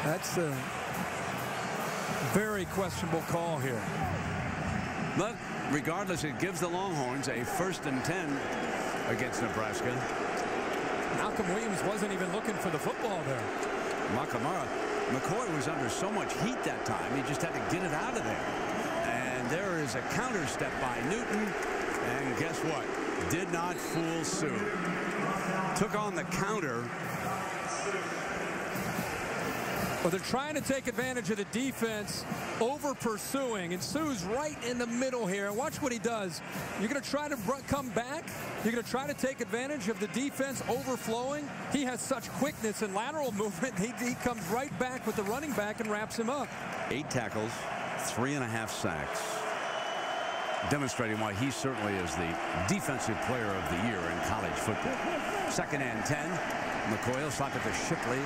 That's a very questionable call here. But regardless, it gives the Longhorns a 1st and 10 against Nebraska. Malcolm Williams wasn't even looking for the football there. McCoy was under so much heat that time, he just had to get it out of there. And there is a counter step by Newton. And guess what? Did not fool Su. Took on the counter. Well, they're trying to take advantage of the defense over pursuing, and Su's right in the middle here. Watch what he does. You're going to try to come back. You're going to try to take advantage of the defense overflowing. He has such quickness and lateral movement. He comes right back with the running back and wraps him up. 8 tackles, 3.5 sacks. Demonstrating why he certainly is the defensive player of the year in college football. 2nd and 10. McCoy will slap it to Shipley.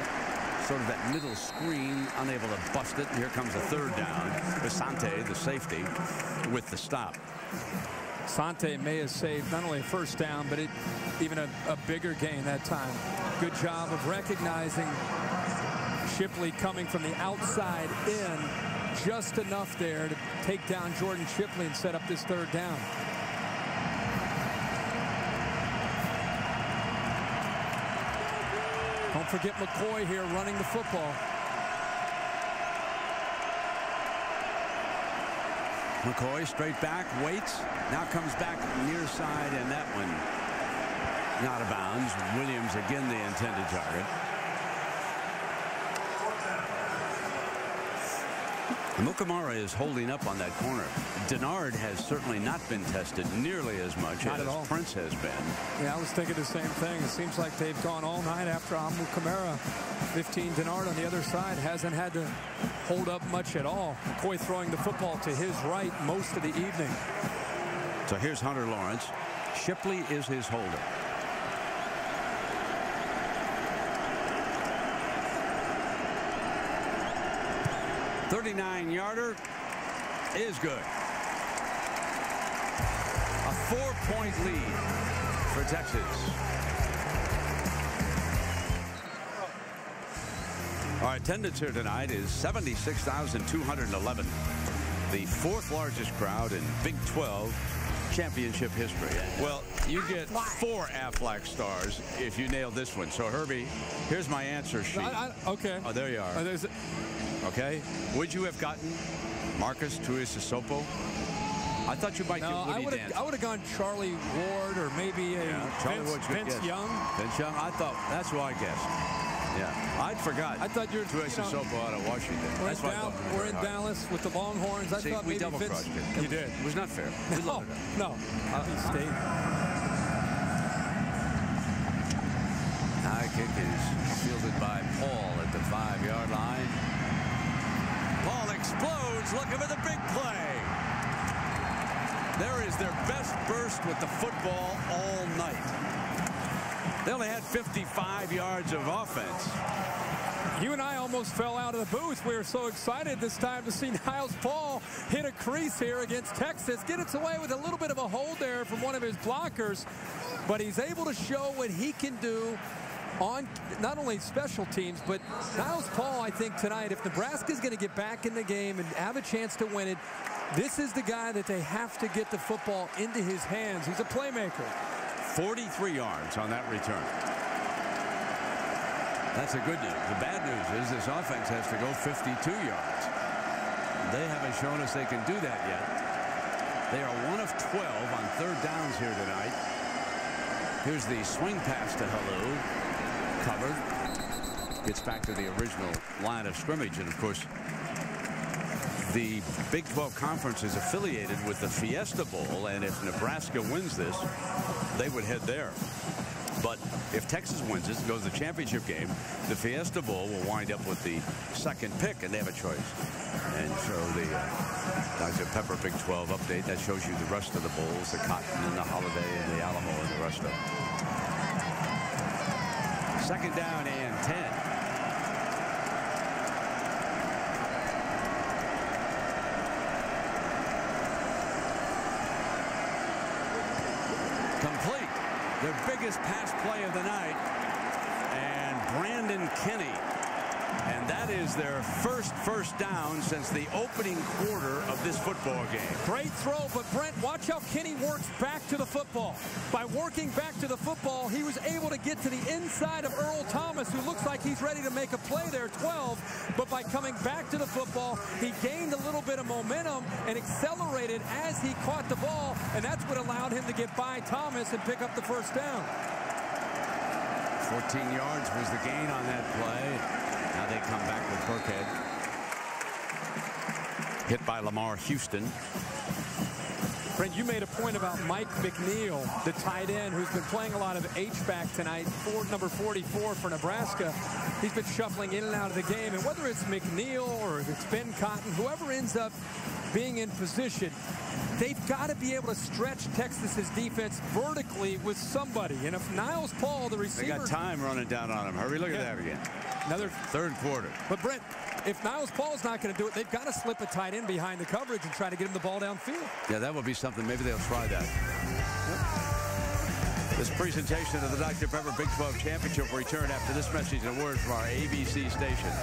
Sort of that middle screen, unable to bust it. And here comes a 3rd down. Asante, the safety, with the stop. Asante may have saved not only a 1st down, but even a bigger gain that time. Good job of recognizing Shipley coming from the outside in, just enough there to take down Jordan Shipley and set up this 3rd down. Don't forget McCoy here running the football. McCoy straight back, waits, now comes back near side, and that one not out of bounds. Williams again the intended target. Mukamara is holding up on that corner. Denard has certainly not been tested nearly as much as Prince has been. Yeah, I was thinking the same thing. It seems like they've gone all night after Mukamara. 15 Denard on the other side hasn't had to hold up much at all. McCoy throwing the football to his right most of the evening. So here's Hunter Lawrence. Shipley is his holder. .39-yarder is good. A 4-point lead for Texas. Our attendance here tonight is 76,211. The 4th largest crowd in Big 12 championship history. Well, you get 4 Aflac stars if you nail this one. So, Herbie, here's my answer sheet. Okay. Oh, there you are. Okay. Would you have gotten Marcus Tuiasosopo? I thought you might get Woody Dancy. I would have gone Charlie Ward or maybe Vince Young. Vince Young. I thought that's who I guessed. Yeah, I'd forgot. I thought you were Tuiasosopo out of Washington. We're in Dallas with the Longhorns. I thought maybe Vince. You did. It was not fair. No. State. High kick is fielded by Paul at the 5-yard line. Paul explodes, looking for the big play. There is their best burst with the football all night. They only had 55 yards of offense. You and I almost fell out of the booth. We were so excited this time to see Niles Paul hit a crease here against Texas. Get it away with a little bit of a hold there from one of his blockers. But he's able to show what he can do on not only special teams, but Niles Paul, I think tonight, if Nebraska's going to get back in the game and have a chance to win it, this is the guy that they have to get the football into his hands. He's a playmaker. 43 yards on that return. That's the good news. The bad news is this offense has to go 52 yards. They haven't shown us they can do that yet. They are 1 of 12 on third downs here tonight. Here's the swing pass to Halou. Covered. Gets back to the original line of scrimmage. And, of course, the Big 12 Conference is affiliated with the Fiesta Bowl. And if Nebraska wins this, they would head there. But if Texas wins this and goes to the championship game, the Fiesta Bowl will wind up with the second pick, and they have a choice. And so the Dr. Pepper Big 12 update, that shows you the rest of the bowls, the Cotton and the Holiday and the Alamo and the rest of them. Second down and 10. Complete. Their biggest pass play of the night, and Brandon Kenny. And that is their first down since the opening quarter of this football game. Great throw, but Brent, watch how Kenny works back to the football. By working back to the football, he was able to get to the inside of Earl Thomas, who looks like he's ready to make a play there, 12. But by coming back to the football, he gained a little bit of momentum and accelerated as he caught the ball, and that's what allowed him to get by Thomas and pick up the first down. 14 yards was the gain on that play. Now they come back with Burkhead. Hit by Lamar Houston. Brent, you made a point about Mike McNeil, the tight end, who's been playing a lot of H-back tonight, number 44 for Nebraska. He's been shuffling in and out of the game, and whether it's McNeil or if it's Ben Cotton, whoever ends up being in position, they've got to be able to stretch Texas's defense vertically with somebody. And if Niles Paul, the receiver... They got time running down on him. Hurry, look at that again. Another third quarter. But Brent, if Niles Paul's not going to do it, they've got to slip a tight end behind the coverage and try to get him the ball downfield. Yeah, that would be something. Maybe they'll try that. Yep. This presentation of the Dr. Pepper Big 12 Championship will return after this message and a word from our ABC stations.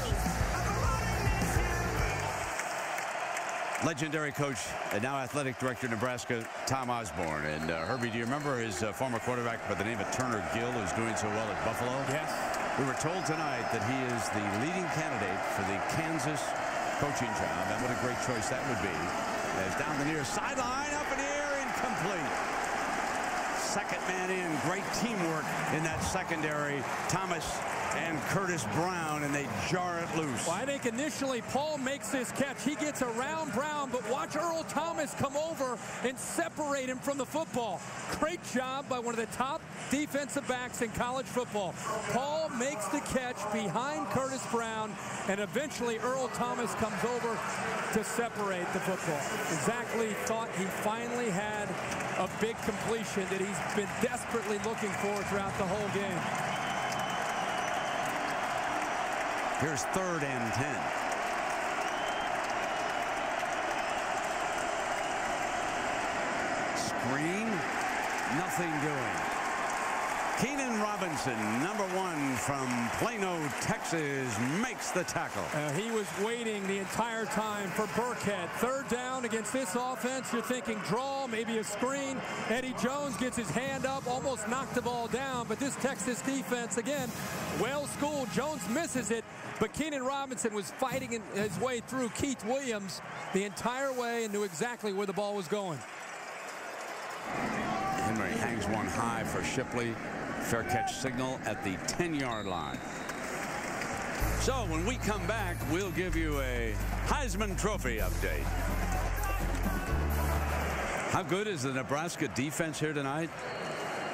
Legendary coach and now athletic director Nebraska, Tom Osborne. And Herbie, do you remember his former quarterback by the name of Turner Gill, who's doing so well at Buffalo? Yes. We were told tonight that he is the leading candidate for the Kansas coaching job. And what a great choice that would be. As down the near sideline, up in the air, incomplete. Second man in, great teamwork in that secondary. Thomas and Curtis Brown, and they jar it loose. Well, I think initially Paul makes this catch. He gets around Brown, but watch Earl Thomas come over and separate him from the football. Great job by one of the top defensive backs in college football. Paul makes the catch behind Curtis Brown, and eventually Earl Thomas comes over to separate the football. Zach Lee thought he finally had a big completion that he's been desperately looking for throughout the whole game. Here's 3rd and 10. Screen, nothing doing. Keenan Robinson, number 1 from Plano, Texas, makes the tackle. He was waiting the entire time for Burkhead. 3rd down against this offense. You're thinking draw, maybe a screen. Eddie Jones gets his hand up, almost knocked the ball down. But this Texas defense, again, well-schooled. Jones misses it. But Keenan Robinson was fighting his way through Keith Williams the entire way and knew exactly where the ball was going. Henry hangs one high for Shipley. Fair catch signal at the 10-yard line. So when we come back, we'll give you a Heisman Trophy update. How good is the Nebraska defense here tonight?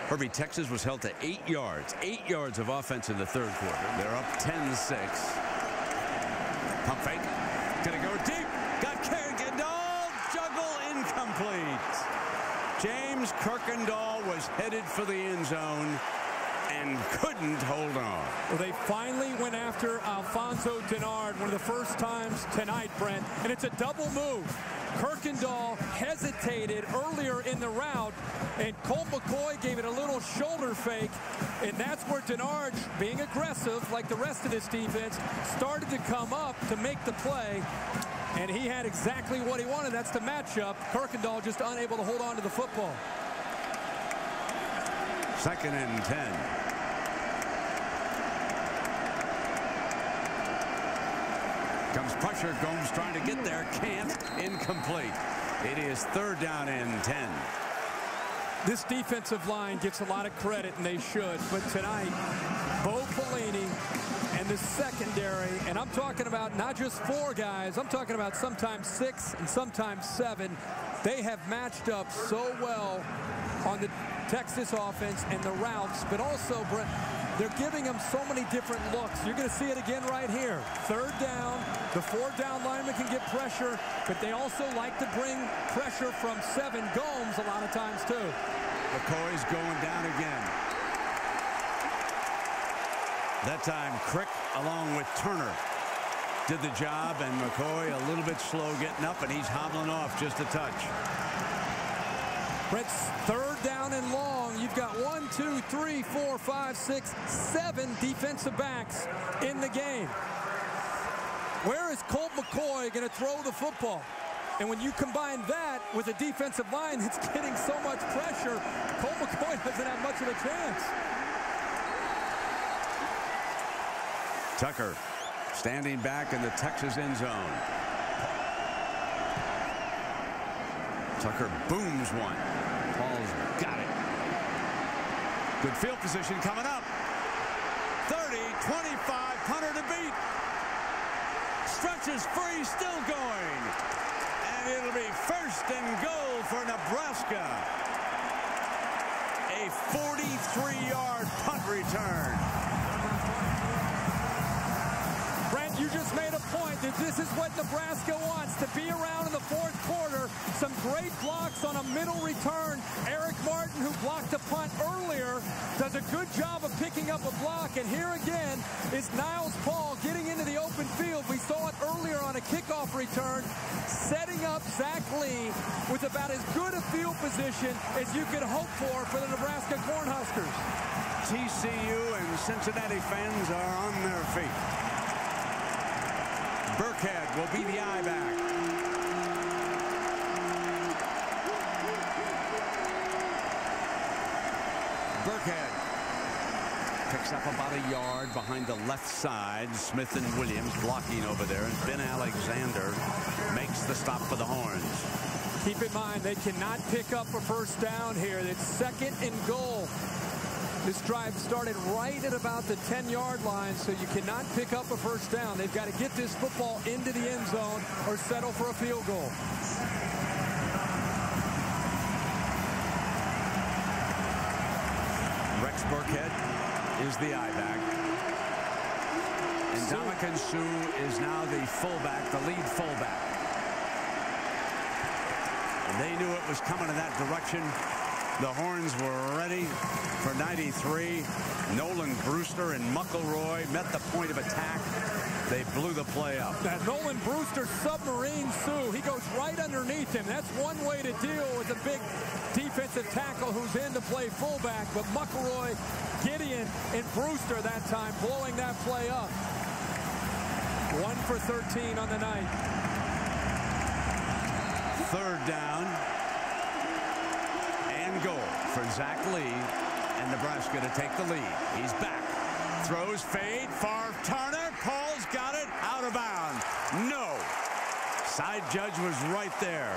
Herbie, Texas was held to 8 yards. 8 yards of offense in the 3rd quarter. They're up 10-6. Pump fake. Gonna go deep. Got Kerrigan. Oh, juggle incomplete. James Kirkendall was headed for the end zone and couldn't hold on. Well, they finally went after Alfonso Denard one of the first times tonight, Brent, and it's a double move. Kirkendall hesitated earlier in the route, and Colt McCoy gave it a little shoulder fake, and that's where Denard, being aggressive like the rest of this defense, started to come up to make the play, and he had exactly what he wanted. That's the matchup. Kirkendall just unable to hold on to the football. 2nd and 10. Comes pressure. Gomes trying to get there. Can't. Incomplete. It is 3rd down and 10. This defensive line gets a lot of credit, and they should. But tonight, Bo Pelini and the secondary, and I'm talking about not just 4 guys, I'm talking about sometimes 6 and sometimes 7. They have matched up so well on the Texas offense and the routes, but also, Brent, they're giving them so many different looks. You're going to see it again right here. 3rd down, the 4 down linemen can get pressure, but they also like to bring pressure from 7 Gomes a lot of times too. McCoy's going down again. That time, Crick along with Turner did the job, and McCoy a little bit slow getting up, and he's hobbling off just a touch. Brett's 3rd down and long. You've got 1, 2, 3, 4, 5, 6, 7 defensive backs in the game. Where is Colt McCoy going to throw the football? And when you combine that with a defensive line that's getting so much pressure, Colt McCoy doesn't have much of a chance. Tucker standing back in the Texas end zone. Tucker booms one. Paul's got it. Good field position coming up. 30, 25, punter to beat. Stretches free, still going. And it'll be 1st and goal for Nebraska. A 43-yard punt return. Brent, you just made a point that this is what Nebraska wants, to be around in the 4th quarter. Some great blocks on a middle return. Eric Martin, who blocked the punt earlier, does a good job of picking up a block. And here again is Niles Paul getting into the open field. We saw it earlier on a kickoff return, setting up Zach Lee with about as good a field position as you could hope for the Nebraska Cornhuskers. TCU and Cincinnati fans are on their feet. Burkhead will be the eye back. Burkhead picks up about a yard behind the left side. Smith and Williams blocking over there, and Ben Alexander makes the stop for the Horns. Keep in mind, they cannot pick up a 1st down here. It's 2nd and goal. This drive started right at about the 10-yard line, so you cannot pick up a 1st down. They've got to get this football into the end zone or settle for a field goal. Rex Burkhead is the eye back. And Ndamokung Su is now the fullback, the lead fullback. And they knew it was coming in that direction. The Horns were ready for 93. Nolan Brewster and McElroy met the point of attack. They blew the play up. That Nolan Brewster submarine Sue. He goes right underneath him. That's one way to deal with a big defensive tackle who's in to play fullback. But McElroy, Gideon, and Brewster that time blowing that play up. 1 for 13 on the night. 3rd down. Goal for Zach Lee and Nebraska to take the lead. He's back. Throws, fade, far Turner. Paul's got it. Out of bounds. No. Side judge was right there.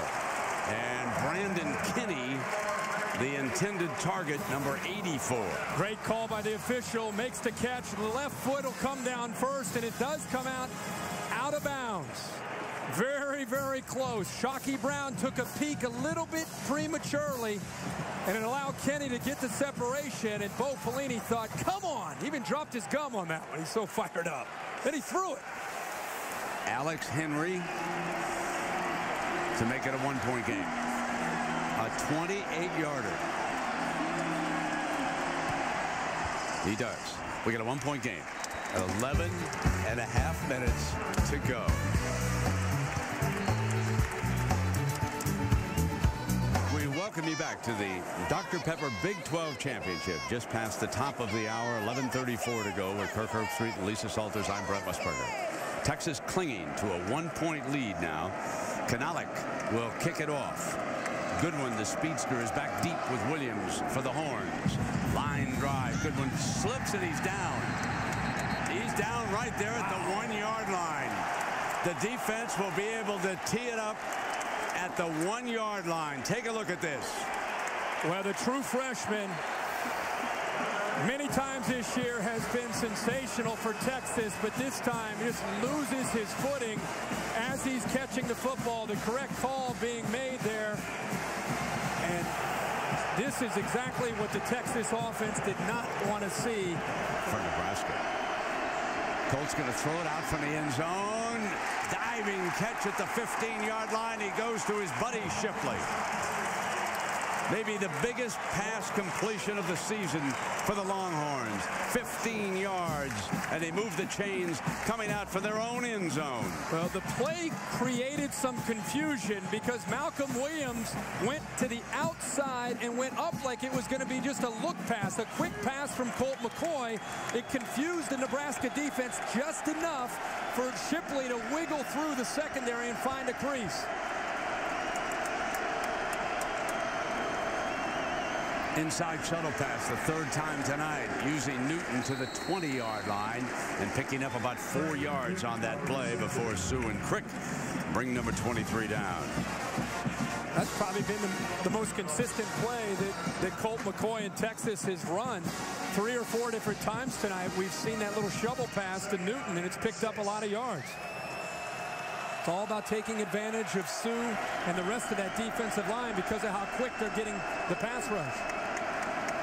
And Brandon Kinney, the intended target, number 84. Great call by the official. Makes the catch. The left foot will come down first, and it does come out of bounds. Very, very close. Shockey Brown took a peek a little bit prematurely, and it allowed Kenny to get the separation, and Bo Pelini thought, come on. He even dropped his gum on that one. He's so fired up. Then he threw it. Alex Henry to make it a 1-point game. A 28-yarder. He does. We got a 1-point game. 11.5 minutes to go. We welcome you back to the Dr. Pepper Big 12 Championship. Just past the top of the hour, 11:34 to go with Kirk Herbstreit and Lisa Salters. I'm Brett Musburger. Texas clinging to a 1-point lead now. Kanalik will kick it off. Goodwin, the speedster, is back deep with Williams for the Horns. Line drive. Goodwin slips and he's down. He's down right there at the 1-yard line. The defense will be able to tee it up at the 1-yard line. Take a look at this. Well, the true freshman many times this year has been sensational for Texas, but this time he just loses his footing as he's catching the football. The correct call being made there. And this is exactly what the Texas offense did not want to see for Nebraska. Colt's going to throw it out from the end zone. Diving catch at the 15-yard line. He goes to his buddy Shipley. Maybe the biggest pass completion of the season for the Longhorns. 15 yards, and they move the chains coming out for their own end zone. Well, the play created some confusion because Malcolm Williams went to the outside and went up like it was going to be just a look pass, a quick pass from Colt McCoy. It confused the Nebraska defense just enough for Shipley to wiggle through the secondary and find a crease. Inside shuttle pass the 3rd time tonight, using Newton to the 20-yard line and picking up about 4 yards on that play before Su and Crick bring number 23 down. That's probably been the most consistent play that Colt McCoy in Texas has run. 3 or 4 different times tonight we've seen that little shovel pass to Newton, and it's picked up a lot of yards. It's all about taking advantage of Su and the rest of that defensive line because of how quick they're getting the pass rush.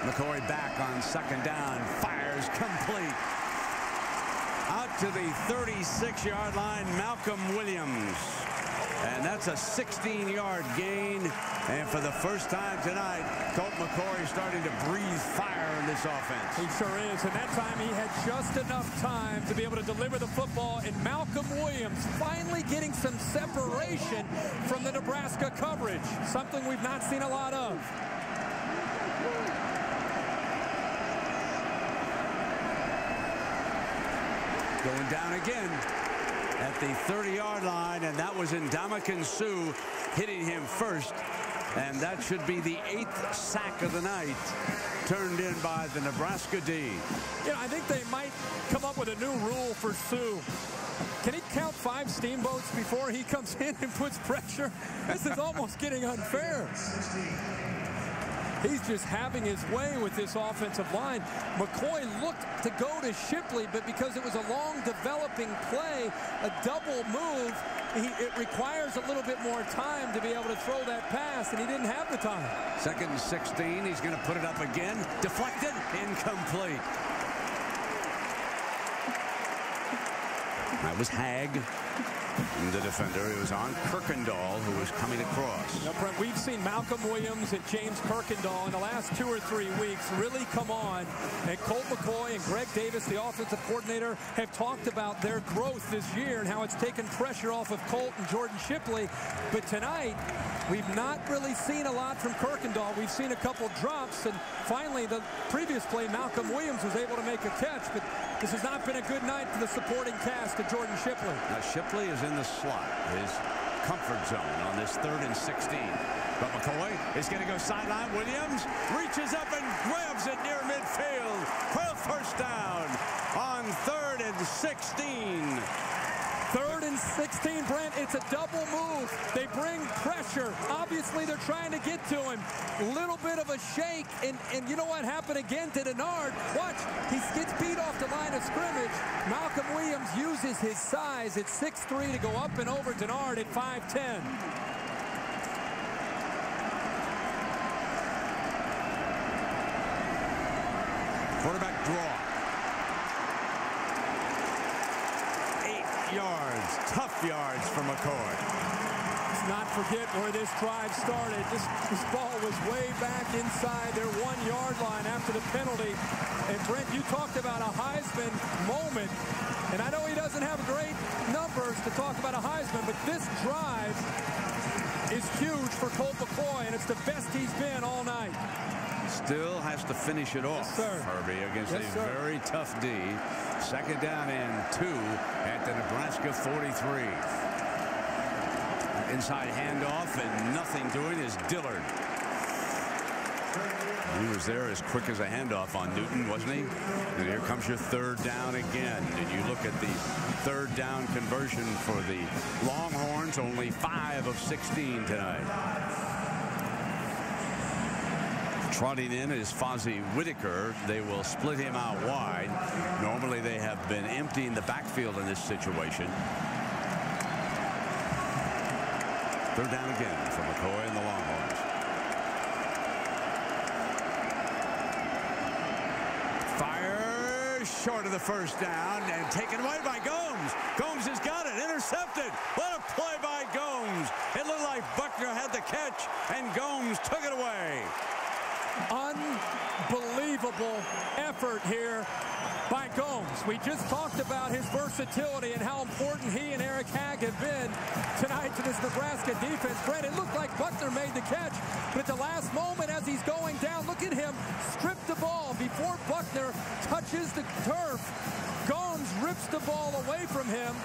McCoy back on 2nd down, fires complete. Out to the 36-yard line, Malcolm Williams. And that's a 16-yard gain. And for the first time tonight, Colt McCoy is starting to breathe fire in this offense. He sure is. And that time he had just enough time to be able to deliver the football. And Malcolm Williams finally getting some separation from the Nebraska coverage. Something we've not seen a lot of. Going down again at the 30-yard line, and that was Ndamokung Su hitting him first. And that should be the 8th sack of the night, turned in by the Nebraska D. Yeah, I think they might come up with a new rule for Su. Can he count 5 steamboats before he comes in and puts pressure? This is almost getting unfair. He's just having his way with this offensive line. McCoy looked to go to Shipley, but because it was a long developing play, a double move, it requires a little bit more time to be able to throw that pass, and he didn't have the time. 2nd and 16. He's going to put it up again. Deflected. Incomplete. That was Hag, the defender. It was on Kirkendall, who was coming across. Now, Brent, we've seen Malcolm Williams and James Kirkendall in the last 2 or 3 weeks really come on. And Colt McCoy and Greg Davis, the offensive coordinator, have talked about their growth this year and how it's taken pressure off of Colt and Jordan Shipley. But tonight, we've not really seen a lot from Kirkendall. We've seen a couple drops, and finally, the previous play, Malcolm Williams was able to make a catch. But this has not been a good night for the supporting cast of Jordan Shipley. Now, Shipley is in the slot, his comfort zone on this 3rd and 16. But McCoy is going to go sideline. Williams reaches up and grabs it near midfield for a first down on 3rd and 16. 3rd and 16, Brent. It's a double move. They bring pressure. Obviously, they're trying to get to him. A little bit of a shake, and you know what happened again to Denard? Watch. He gets beat off the line of scrimmage. Malcolm Williams uses his size at 6'3" to go up and over Denard at 5'10". Quarterback draw. 8 yards. Tough yards for McCoy. not forget where this drive started. This ball was way back inside their 1-yard line after the penalty. And Brent, you talked about a Heisman moment. And I know he doesn't have great numbers to talk about a Heisman, but this drive is huge for Colt McCoy, and it's the best he's been all night. Still has to finish it off, yes, Herbie, against a very tough D. 2nd down and 2 at the Nebraska 43. Inside handoff, and nothing doing is Dillard. He was there as quick as a handoff on Newton, wasn't he? And here comes your 3rd down again. And you look at the 3rd down conversion for the Longhorns, only 5 of 16 tonight. Trotting in is Fozzie Whitaker. They will split him out wide. Normally they have been emptying the backfield in this situation. 3rd down again for McCoy and the Longhorns. Fire short of the 1st down and taken away by Gomes. Gomes has got it. Intercepted. What a play by Gomes. It looked like Buckner had the catch and Gomes took it away. Unbelievable effort here by Gomes. We just talked about his versatility and how important he and Eric Hagg have been tonight to this Nebraska defense. Brett, it looked like Buckner made the catch, but at the last moment as he's going down, look at him strip the ball before Buckner touches the turf. Gomes rips the ball away from him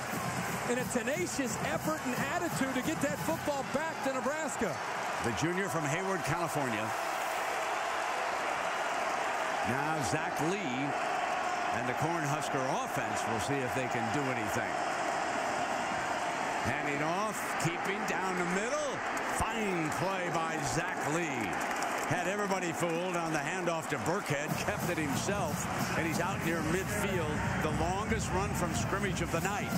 in a tenacious effort and attitude to get that football back to Nebraska. The junior from Hayward, California. Now Zach Lee and the Cornhusker offense will see if they can do anything. Handing off, keeping down the middle. Fine play by Zach Lee. Had everybody fooled on the handoff to Burkhead, kept it himself, and he's out near midfield. The longest run from scrimmage of the night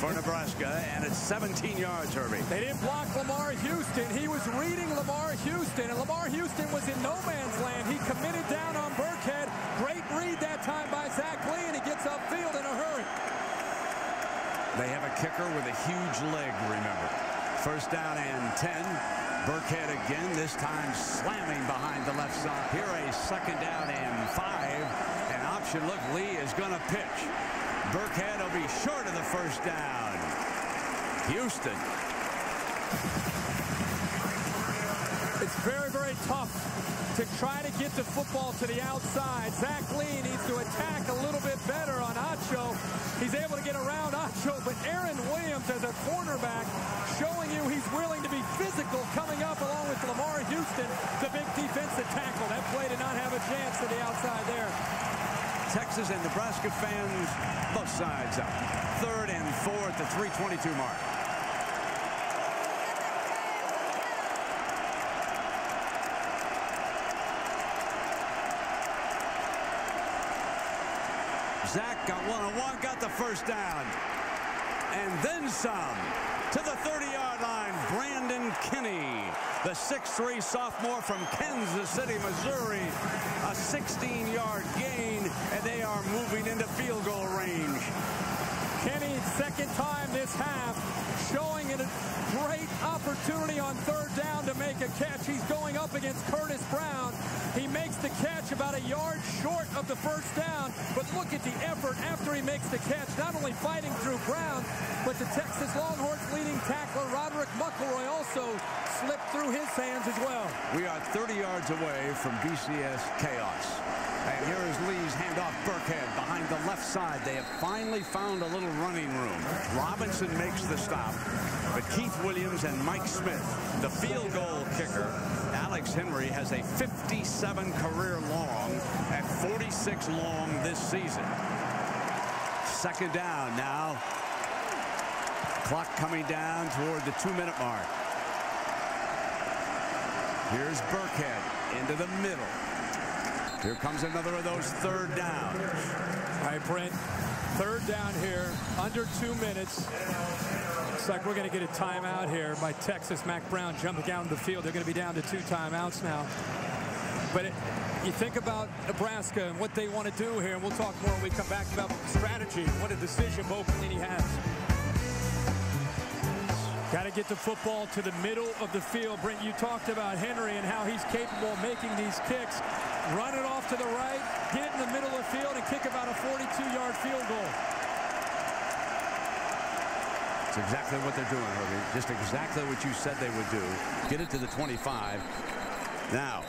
for Nebraska, and it's 17 yards, Herbie. They didn't block Lamar Houston. He was reading Lamar Houston, and Lamar Houston was in no man's land. He committed down on Burkhead. Great read that time by Zach Lee, and he gets upfield in a hurry. They have a kicker with a huge leg, remember. 1st down and 10. Burkhead again, this time slamming behind the left side. Here a 2nd down and 5. An option look, Lee is going to pitch. Burkhead will be short of the 1st down. Houston. It's very, very tough to try to get the football to the outside. Zach Lee needs to attack a little bit better on Acho. He's able to get around Acho, but Aaron Williams as a cornerback showing you he's willing to be physical coming up along with Lamar Houston, the big defensive tackle. That play did not have a chance to the outside there. Texas and Nebraska fans, both sides up. 3rd and 4 at the 3:22 mark. Zach got one-on-one, got the 1st down. And then some. To the 30-yard line, Brandon Kinney, the 6'3 sophomore from Kansas City, Missouri. A 16-yard gain, and they are moving into field goal range. Kinney, 2nd time this half, showing a great opportunity on 3rd down to make a catch. He's going up against Curtis Brown. He makes the catch about a yard short of the 1st down, but look at the effort after he makes the catch, not only fighting through Brown, but the Texas Longhorns leading tackler Roderick McElroy also slipped through his hands as well. We are 30 yards away from BCS chaos. And here is Lee's handoff. Burkhead behind the left side. They have finally found a little running room. Robinson makes the stop, but Keith Williams and Mike Smith, the field goal kicker. Alex Henry has a 57 career long and 46 long this season. 2nd down now. Clock coming down toward the 2-minute mark. Here's Burkhead into the middle. Here comes another of those 3rd downs. All right, Brent, 3rd down here, under 2 minutes. Looks like we're going to get a timeout here by Texas. Mac Brown jumping down the field. They're going to be down to 2 timeouts now. But you think about Nebraska and what they want to do here, and we'll talk more when we come back about strategy, what a decision Bo Pelini has. Got to get the football to the middle of the field. Brent, you talked about Henry and how he's capable of making these kicks. Run it off to the right, get it in the middle of the field, and kick about a 42-yard field goal. That's exactly what they're doing, Herbie. Just exactly what you said they would do. Get it to the 25. Now,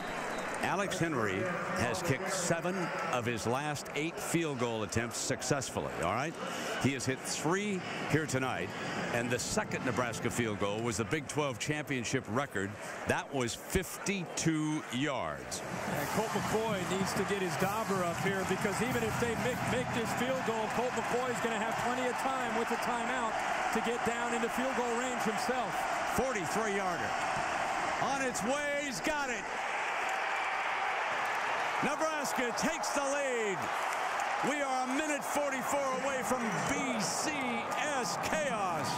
Alex Henry has kicked 7 of his last 8 field goal attempts successfully, all right? He has hit 3 here tonight, and the second Nebraska field goal was the Big 12 championship record. That was 52 yards. And Colt McCoy needs to get his dauber up here, because even if they make this field goal, Colt McCoy is going to have plenty of time with the timeout to get down into field goal range himself. 43-yarder. On its way, he's got it. Nebraska takes the lead. We are a minute 44 away from BCS chaos.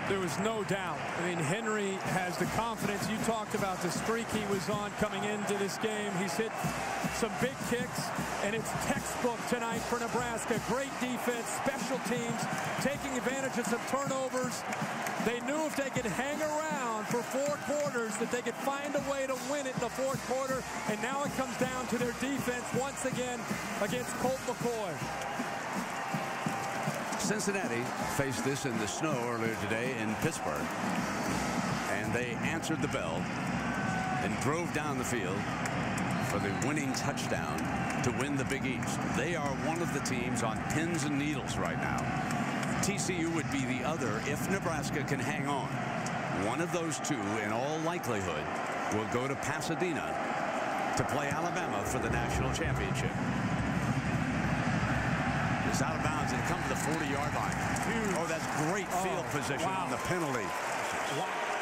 There was no doubt. I mean, Henry has the confidence. You talked about the streak he was on coming into this game. He's hit some big kicks, and it's textbook tonight for Nebraska. Great defense, special teams, taking advantage of some turnovers. They knew if they could hang around for 4 quarters that they could find a way to win it in the 4th quarter, and now it comes down to their defense once again against Colt McCoy. Cincinnati faced this in the snow earlier today in Pittsburgh, and they answered the bell and drove down the field for the winning touchdown to win the Big East. They are one of the teams on pins and needles right now. TCU would be the other if Nebraska can hang on. One of those two, in all likelihood, will go to Pasadena to play Alabama for the national championship. It's out of bounds and it comes to the 40-yard line. Oh, that's great field position on the penalty.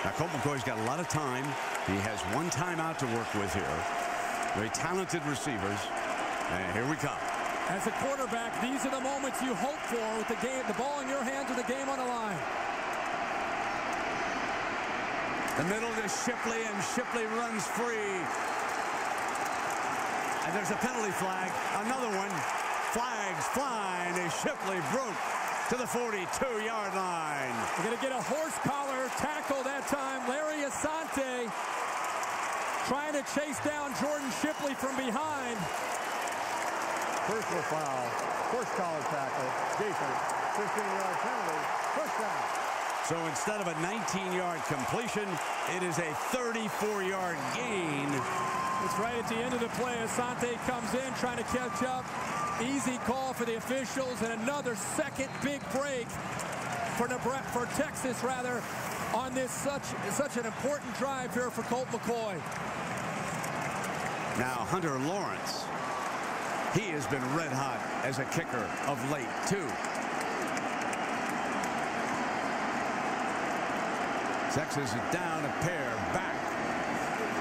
Now, Colt McCoy's got a lot of time. He has 1 timeout to work with here. Very talented receivers. And here we come. As a quarterback, these are the moments you hope for with the game, the ball in your hands with the game on the line. The middle to Shipley, and Shipley runs free. And there's a penalty flag. Another one. Flags flying as Shipley broke to the 42-yard line. We're going to get a horse collar tackle that time. Larry Asante trying to chase down Jordan Shipley from behind. Personal foul, horse collar tackle, defense, 15-yard penalty, touchdown. So instead of a 19-yard completion, it is a 34-yard gain. It's right at the end of the play. Asante comes in trying to catch up. Easy call for the officials, and another second big break for Texas, rather, on this such an important drive here for Colt McCoy. Now Hunter Lawrence, he has been red hot as a kicker of late too. Texas is down a pair back.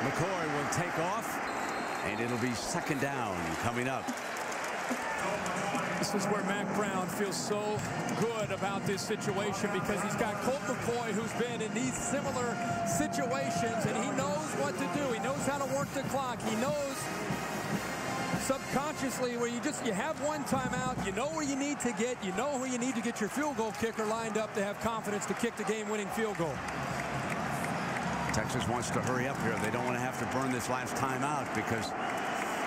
McCoy will take off, and it'll be 2nd down coming up. This is where Mac Brown feels so good about this situation, because he's got Colt McCoy, who's been in these similar situations, and he knows what to do. He knows how to work the clock. He knows subconsciously where you have 1 timeout, you know where you need to get, you know who you need to get your field goal kicker lined up to have confidence to kick the game-winning field goal. Texas wants to hurry up here. They don't want to have to burn this last timeout because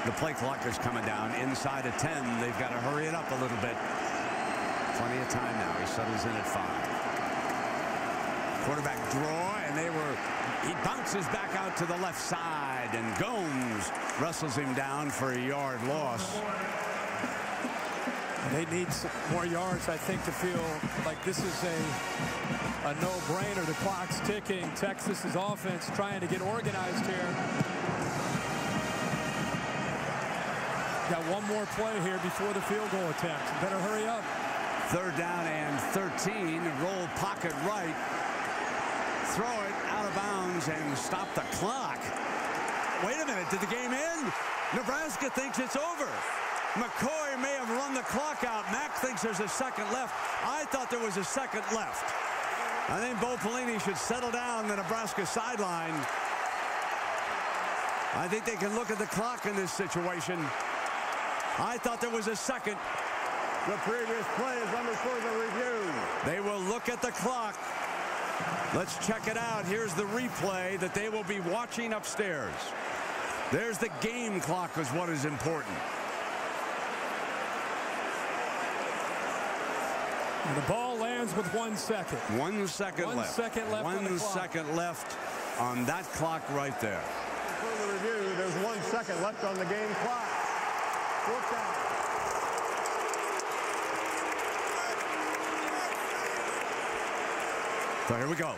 the play clock is coming down inside of 10. They've got to hurry it up a little bit. Plenty of time now. He settles in at 5. Quarterback draw, and he bounces back out to the left side, and Gomes wrestles him down for a yard loss. They need some more yards, I think, to feel like this is a no-brainer. The clock's ticking. Texas's offense trying to get organized here. Got 1 more play here before the field goal attempt. Better hurry up. 3rd down and 13. Roll pocket right. Throw it out of bounds and stop the clock. Wait a minute, did the game end? Nebraska thinks it's over. McCoy may have run the clock out. Mack thinks there's a second left. I thought there was a second left. I think Bo Pelini should settle down the Nebraska sideline. I think they can look at the clock in this situation. I thought there was a second. The previous play is under further review. They will look at the clock. Let's check it out. Here's the replay that they will be watching upstairs. There's the game clock is what is important. And the ball lands with 1 second. 1 second left. 1 second left on the clock. 1 second left on that clock right there. Further review, there's 1 second left on the game clock. Fourth down. So here we go.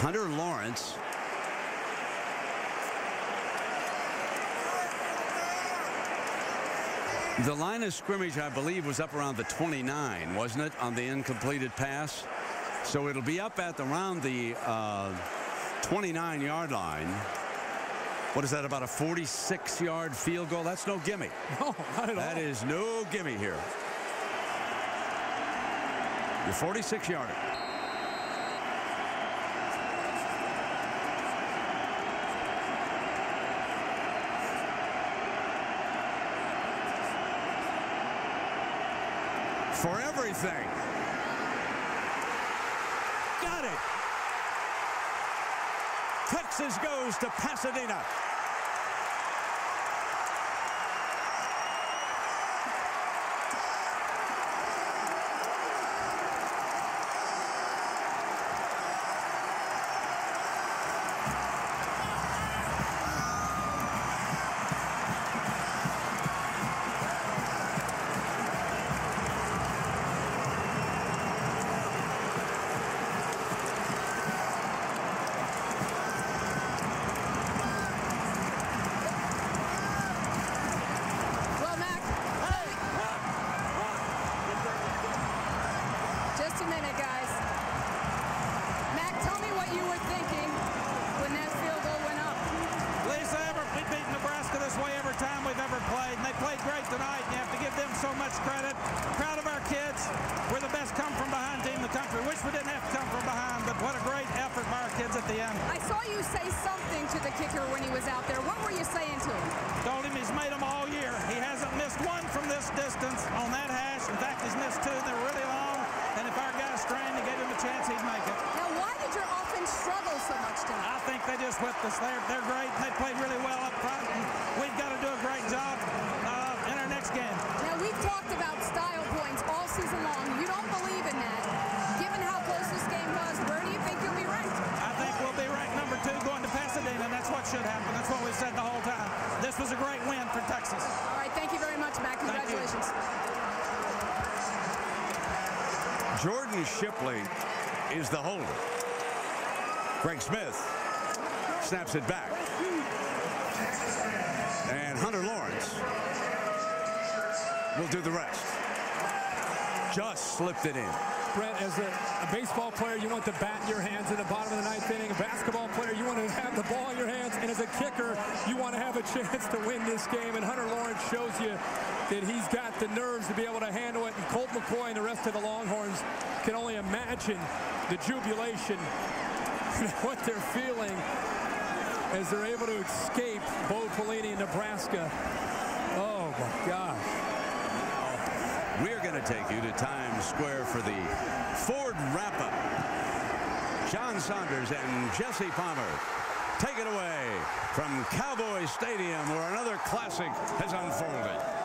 Hunter Lawrence. The line of scrimmage, I believe, was up around the 29, wasn't it, on the incompleted pass? So it'll be up at around the 29-yard line. What is that, about a 46-yard field goal? That's no gimme. No, not at all. That is no gimme here. The 46-yarder. For everything. Got it. Texas goes to Pasadena. They're great. They played really well up front. And we've got to do a great job in our next game. Now, we've talked about style points all season long. You don't believe in that. Given how close this game was, where do you think you'll be ranked? I think we'll be ranked number 2 going to Pasadena. That's what should happen. That's what we've said the whole time. This was a great win for Texas. All right. Thank you very much, Matt. Congratulations. Jordan Shipley is the holder. Greg Smith snaps it back. And Hunter Lawrence will do the rest. Just slipped it in. Brett, as a baseball player, you want the bat in your hands in the bottom of the 9th inning. A basketball player, you want to have the ball in your hands. And as a kicker, you want to have a chance to win this game. And Hunter Lawrence shows you that he's got the nerves to be able to handle it. And Colt McCoy and the rest of the Longhorns can only imagine the jubilation and what they're feeling as they're able to escape Bo Pelini in Nebraska. Oh, my gosh. We're going to take you to Times Square for the Ford wrap-up. John Saunders and Jesse Palmer take it away from Cowboy Stadium, where another classic has unfolded.